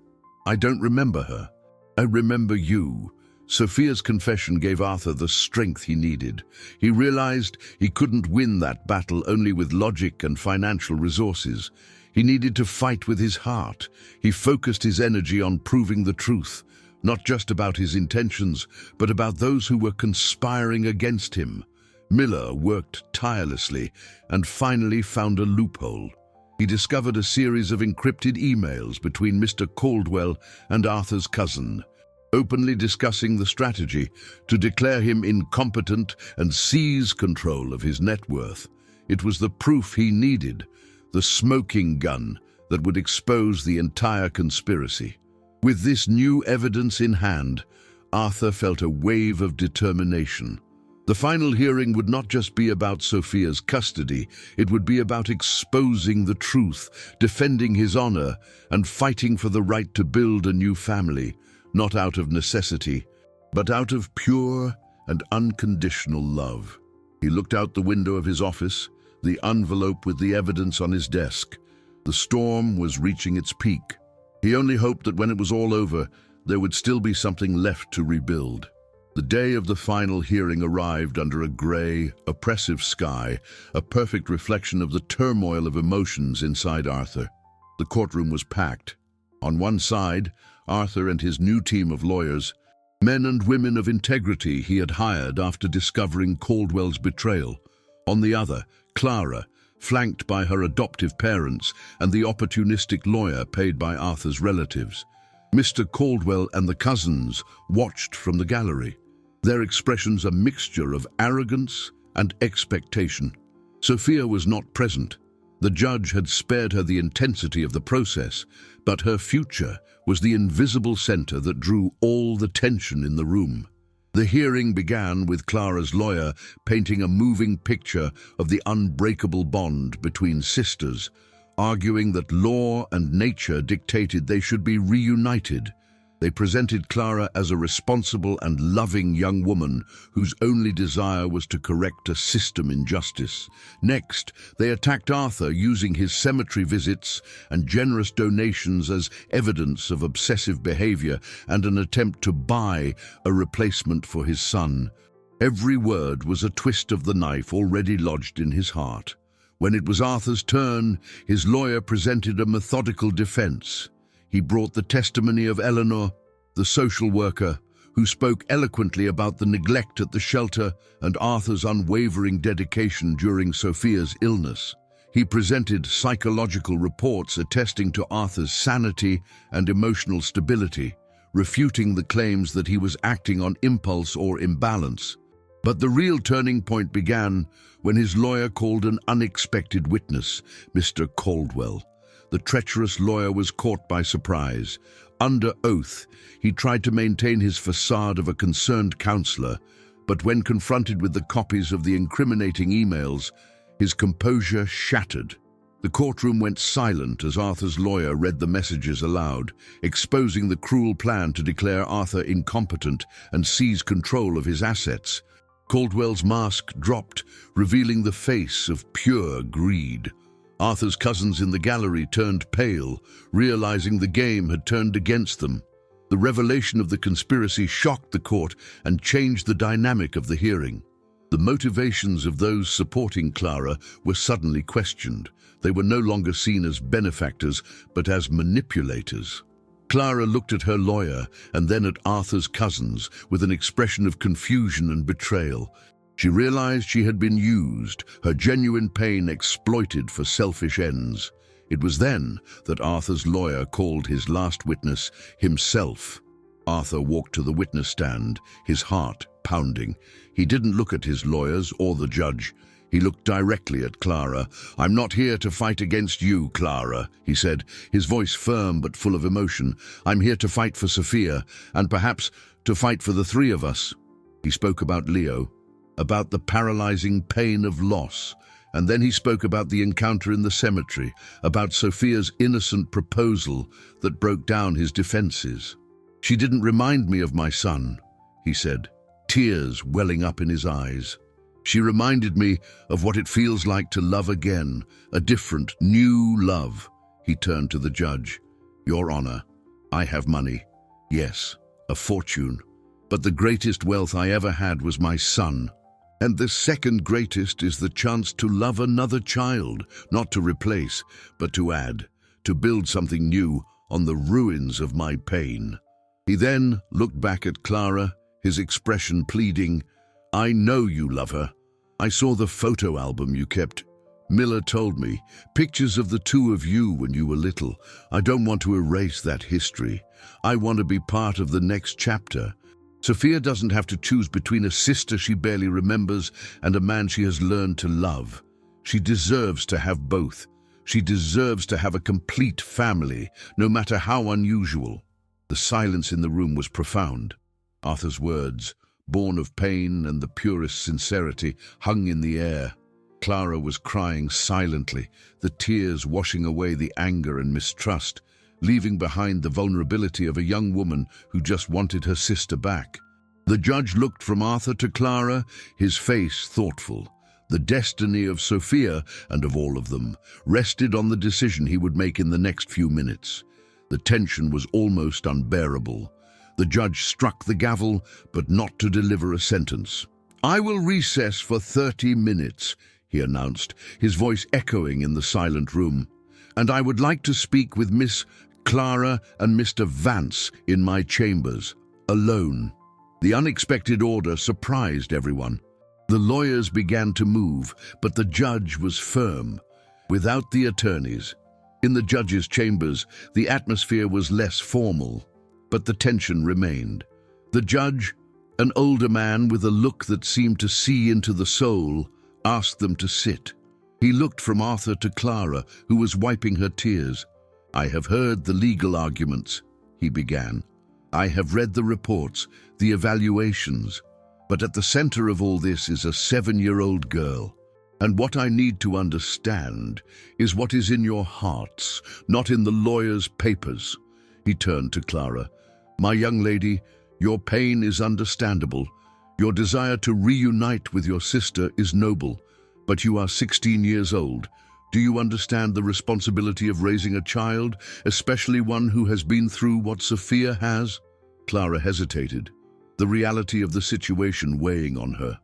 "I don't remember her. I remember you." Sophia's confession gave Arthur the strength he needed. He realized he couldn't win that battle only with logic and financial resources. He needed to fight with his heart. He focused his energy on proving the truth, not just about his intentions, but about those who were conspiring against him. Miller worked tirelessly and finally found a loophole. He discovered a series of encrypted emails between Mr. Caldwell and Arthur's cousin, openly discussing the strategy to declare him incompetent and seize control of his net worth. It was the proof he needed, the smoking gun that would expose the entire conspiracy. With this new evidence in hand, Arthur felt a wave of determination. The final hearing would not just be about Sophia's custody, it would be about exposing the truth, defending his honor, and fighting for the right to build a new family, not out of necessity, but out of pure and unconditional love. He looked out the window of his office, the envelope with the evidence on his desk. The storm was reaching its peak. He only hoped that when it was all over, there would still be something left to rebuild. The day of the final hearing arrived under a grey, oppressive sky, a perfect reflection of the turmoil of emotions inside Arthur. The courtroom was packed. On one side, Arthur and his new team of lawyers, men and women of integrity he had hired after discovering Caldwell's betrayal. On the other, Clara, flanked by her adoptive parents and the opportunistic lawyer paid by Arthur's relatives. Mr. Caldwell and the cousins watched from the gallery, their expressions a mixture of arrogance and expectation. Sophia was not present. The judge had spared her the intensity of the process, but her future was the invisible center that drew all the tension in the room. The hearing began with Clara's lawyer painting a moving picture of the unbreakable bond between sisters, arguing that law and nature dictated they should be reunited. They presented Clara as a responsible and loving young woman whose only desire was to correct a system injustice. Next, they attacked Arthur using his cemetery visits and generous donations as evidence of obsessive behavior and an attempt to buy a replacement for his son. Every word was a twist of the knife already lodged in his heart. When it was Arthur's turn, his lawyer presented a methodical defense. He brought the testimony of Eleanor, the social worker, who spoke eloquently about the neglect at the shelter and Arthur's unwavering dedication during Sophia's illness. He presented psychological reports attesting to Arthur's sanity and emotional stability, refuting the claims that he was acting on impulse or imbalance. But the real turning point began when his lawyer called an unexpected witness, Mr. Caldwell. The treacherous lawyer was caught by surprise. Under oath, he tried to maintain his facade of a concerned counselor, but when confronted with the copies of the incriminating emails, his composure shattered. The courtroom went silent as Arthur's lawyer read the messages aloud, exposing the cruel plan to declare Arthur incompetent and seize control of his assets. Caldwell's mask dropped, revealing the face of pure greed. Arthur's cousins in the gallery turned pale, realizing the game had turned against them. The revelation of the conspiracy shocked the court and changed the dynamic of the hearing. The motivations of those supporting Clara were suddenly questioned. They were no longer seen as benefactors, but as manipulators. Clara looked at her lawyer and then at Arthur's cousins with an expression of confusion and betrayal. She realized she had been used, her genuine pain exploited for selfish ends. It was then that Arthur's lawyer called his last witness himself. Arthur walked to the witness stand, his heart pounding. He didn't look at his lawyers or the judge. He looked directly at Clara. "I'm not here to fight against you, Clara," he said, his voice firm but full of emotion. "I'm here to fight for Sophia, and perhaps to fight for the three of us." He spoke about Leo, about the paralyzing pain of loss, and then he spoke about the encounter in the cemetery, about Sophia's innocent proposal that broke down his defenses. "She didn't remind me of my son," he said, tears welling up in his eyes. "She reminded me of what it feels like to love again, a different, new love." He turned to the judge. "Your Honor, I have money. Yes, a fortune. But the greatest wealth I ever had was my son. And the second greatest is the chance to love another child, not to replace, but to add, to build something new on the ruins of my pain." He then looked back at Clara, his expression pleading, "I know you love her. I saw the photo album you kept. Miller told me, pictures of the two of you when you were little. I don't want to erase that history. I want to be part of the next chapter. Sophia doesn't have to choose between a sister she barely remembers and a man she has learned to love. She deserves to have both. She deserves to have a complete family, no matter how unusual." The silence in the room was profound. Arthur's words, born of pain and the purest sincerity, hung in the air. Clara was crying silently, the tears washing away the anger and mistrust, leaving behind the vulnerability of a young woman who just wanted her sister back. The judge looked from Arthur to Clara, his face thoughtful. The destiny of Sophia, and of all of them, rested on the decision he would make in the next few minutes. The tension was almost unbearable. The judge struck the gavel, but not to deliver a sentence. "I will recess for 30 minutes, he announced, his voice echoing in the silent room. "And I would like to speak with Miss Clara and Mr. Vance in my chambers, alone." The unexpected order surprised everyone. The lawyers began to move, but the judge was firm. Without the attorneys. In the judge's chambers, the atmosphere was less formal, but the tension remained. The judge, an older man with a look that seemed to see into the soul, asked them to sit. He looked from Arthur to Clara, who was wiping her tears. "I have heard the legal arguments," he began. "I have read the reports, the evaluations. But at the center of all this is a 7-year-old girl. And what I need to understand is what is in your hearts, not in the lawyer's papers." He turned to Clara. "My young lady, your pain is understandable. Your desire to reunite with your sister is noble. But you are 16 years old. Do you understand the responsibility of raising a child, especially one who has been through what Sophia has?" Clara hesitated, the reality of the situation weighing on her.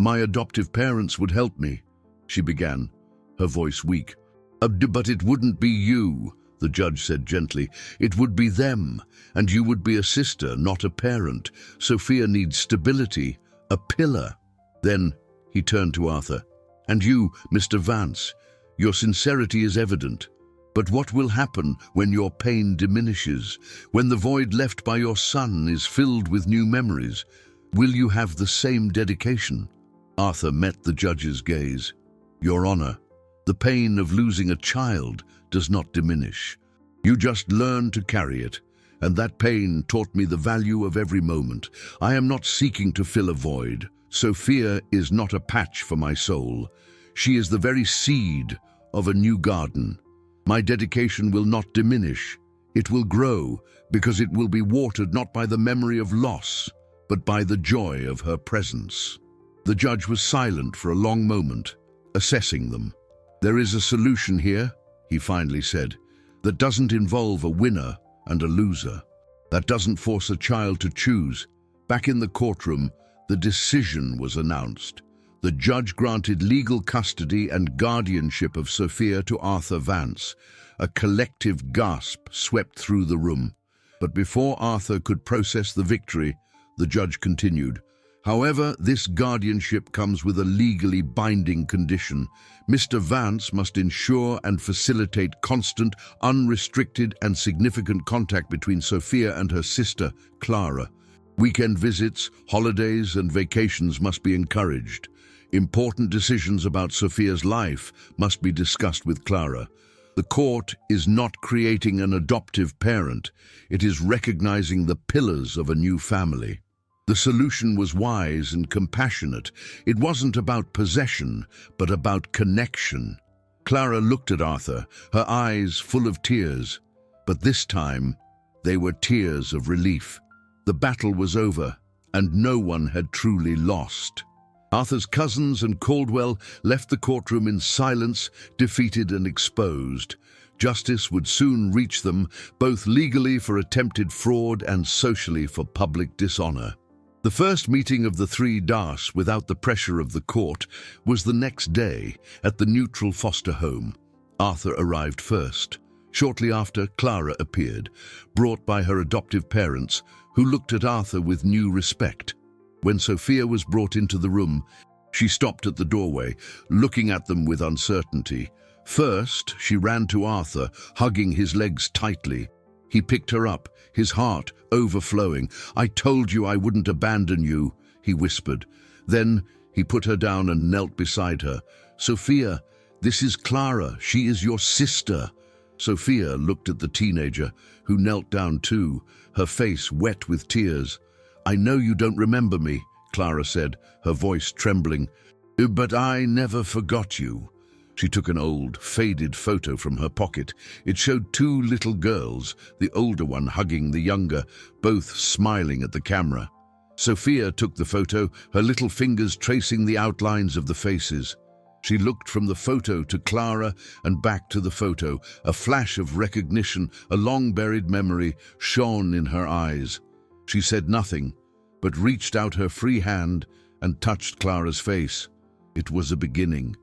"My adoptive parents would help me," she began, her voice weak. But it wouldn't be you," the judge said gently. "It would be them, and you would be a sister, not a parent. Sophia needs stability, a pillar." Then he turned to Arthur. "And you, Mr. Vance, your sincerity is evident. But what will happen when your pain diminishes, when the void left by your son is filled with new memories? Will you have the same dedication?" Arthur met the judge's gaze. "Your Honor, the pain of losing a child does not diminish. You just learn to carry it, and that pain taught me the value of every moment. I am not seeking to fill a void. Sophia is not a patch for my soul. She is the very seed of a new garden. My dedication will not diminish. It will grow, because it will be watered not by the memory of loss, but by the joy of her presence." The judge was silent for a long moment, assessing them. "There is a solution here," he finally said, "that doesn't involve a winner and a loser. That doesn't force a child to choose." Back in the courtroom, the decision was announced. The judge granted legal custody and guardianship of Sophia to Arthur Vance. A collective gasp swept through the room. But before Arthur could process the victory, the judge continued. "However, this guardianship comes with a legally binding condition. Mr. Vance must ensure and facilitate constant, unrestricted and significant contact between Sophia and her sister, Clara. Weekend visits, holidays and vacations must be encouraged. Important decisions about Sophia's life must be discussed with Clara. The court is not creating an adoptive parent. It is recognizing the pillars of a new family." The solution was wise and compassionate. It wasn't about possession, but about connection. Clara looked at Arthur, her eyes full of tears. But this time, they were tears of relief. The battle was over, and no one had truly lost. Arthur's cousins and Caldwell left the courtroom in silence, defeated and exposed. Justice would soon reach them, both legally for attempted fraud and socially for public dishonor. The first meeting of the three Das without the pressure of the court was the next day at the neutral foster home. Arthur arrived first. Shortly after, Clara appeared, brought by her adoptive parents, who looked at Arthur with new respect. When Sophia was brought into the room, she stopped at the doorway, looking at them with uncertainty. First, she ran to Arthur, hugging his legs tightly. He picked her up, his heart overflowing. "I told you I wouldn't abandon you," he whispered. Then he put her down and knelt beside her. "Sophia, this is Clara. She is your sister." Sophia looked at the teenager, who knelt down too, her face wet with tears. "I know you don't remember me," Clara said, her voice trembling. "But I never forgot you." She took an old, faded photo from her pocket. It showed two little girls, the older one hugging the younger, both smiling at the camera. Sophia took the photo, her little fingers tracing the outlines of the faces. She looked from the photo to Clara and back to the photo. A flash of recognition, a long-buried memory, shone in her eyes. She said nothing, but reached out her free hand and touched Clara's face. It was a beginning,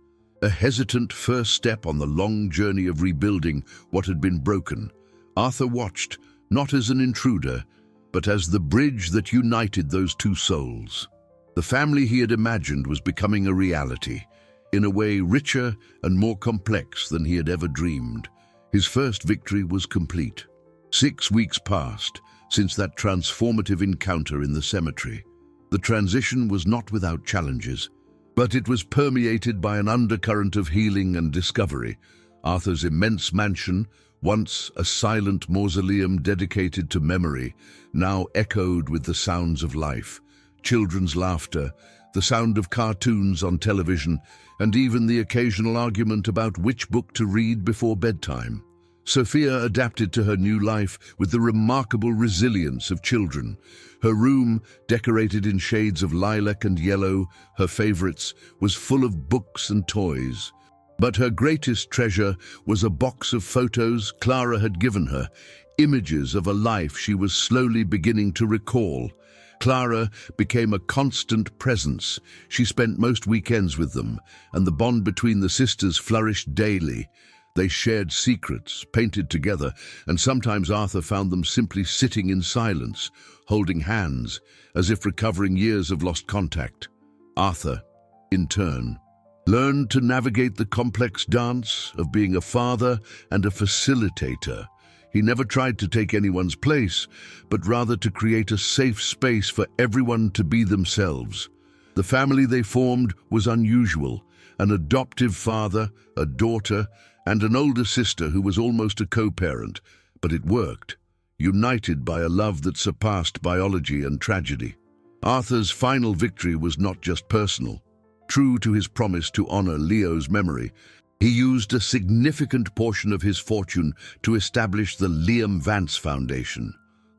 a hesitant first step on the long journey of rebuilding what had been broken. Arthur watched, not as an intruder, but as the bridge that united those two souls. The family he had imagined was becoming a reality, in a way richer and more complex than he had ever dreamed. His first victory was complete. 6 weeks passed since that transformative encounter in the cemetery. The transition was not without challenges, but it was permeated by an undercurrent of healing and discovery. Arthur's immense mansion, once a silent mausoleum dedicated to memory, now echoed with the sounds of life, children's laughter, the sound of cartoons on television, and even the occasional argument about which book to read before bedtime. Sophia adapted to her new life with the remarkable resilience of children. Her room, decorated in shades of lilac and yellow, her favorites, was full of books and toys. But her greatest treasure was a box of photos Clara had given her, images of a life she was slowly beginning to recall. Clara became a constant presence. She spent most weekends with them, and the bond between the sisters flourished daily. They shared secrets, painted together, and sometimes Arthur found them simply sitting in silence, holding hands, as if recovering years of lost contact. Arthur, in turn, learned to navigate the complex dance of being a father and a facilitator. He never tried to take anyone's place, but rather to create a safe space for everyone to be themselves. The family they formed was unusual: an adoptive father, a daughter, and an older sister who was almost a co-parent, but it worked, united by a love that surpassed biology and tragedy. Arthur's final victory was not just personal. True to his promise to honor Leo's memory, he used a significant portion of his fortune to establish the Liam Vance Foundation.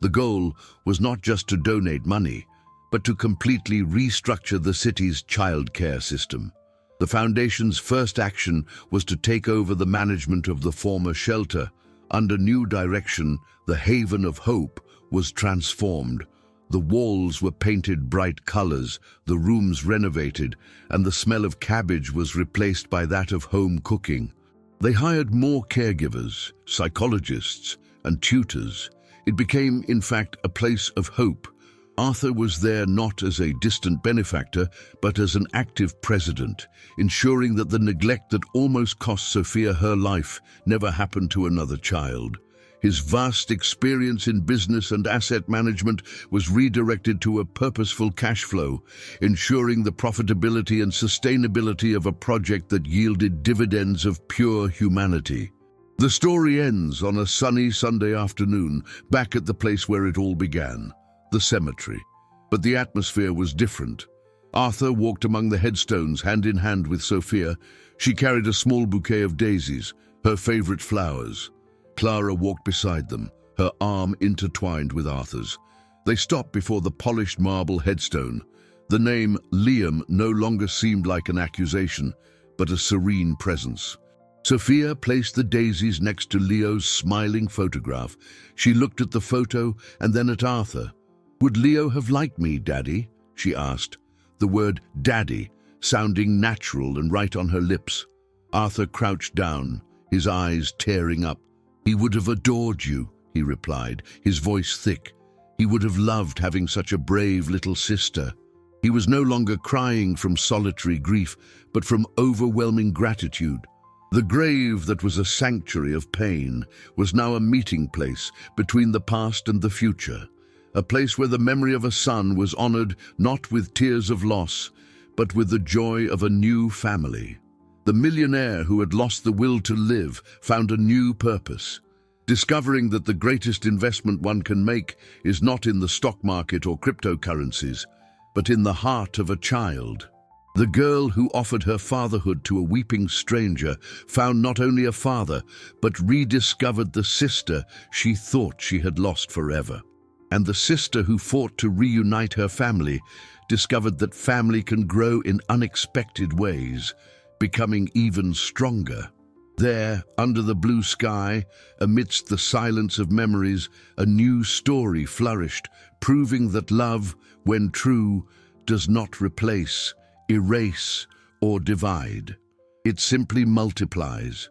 The goal was not just to donate money, but to completely restructure the city's childcare system. The foundation's first action was to take over the management of the former shelter. Under new direction, the Haven of Hope was transformed. The walls were painted bright colors, the rooms renovated, and the smell of cabbage was replaced by that of home cooking. They hired more caregivers, psychologists, and tutors. It became, in fact, a place of hope. Arthur was there not as a distant benefactor, but as an active president, ensuring that the neglect that almost cost Sophia her life never happened to another child. His vast experience in business and asset management was redirected to a purposeful cash flow, ensuring the profitability and sustainability of a project that yielded dividends of pure humanity. The story ends on a sunny Sunday afternoon, back at the place where it all began, the cemetery. But the atmosphere was different. Arthur walked among the headstones hand in hand with Sophia. She carried a small bouquet of daisies, her favorite flowers. Clara walked beside them, her arm intertwined with Arthur's. They stopped before the polished marble headstone. The name Liam no longer seemed like an accusation, but a serene presence. Sophia placed the daisies next to Leo's smiling photograph. She looked at the photo and then at Arthur. "Would Leo have liked me, Daddy?" she asked, the word Daddy sounding natural and right on her lips. Arthur crouched down, his eyes tearing up. "He would have adored you," he replied, his voice thick. "He would have loved having such a brave little sister." He was no longer crying from solitary grief, but from overwhelming gratitude. The grave that was a sanctuary of pain was now a meeting place between the past and the future, a place where the memory of a son was honored not with tears of loss, but with the joy of a new family. The millionaire who had lost the will to live found a new purpose, discovering that the greatest investment one can make is not in the stock market or cryptocurrencies, but in the heart of a child. The girl who offered her fatherhood to a weeping stranger found not only a father, but rediscovered the sister she thought she had lost forever. And the sister who fought to reunite her family discovered that family can grow in unexpected ways, becoming even stronger. There, under the blue sky, amidst the silence of memories, a new story flourished, proving that love, when true, does not replace, erase, or divide. It simply multiplies.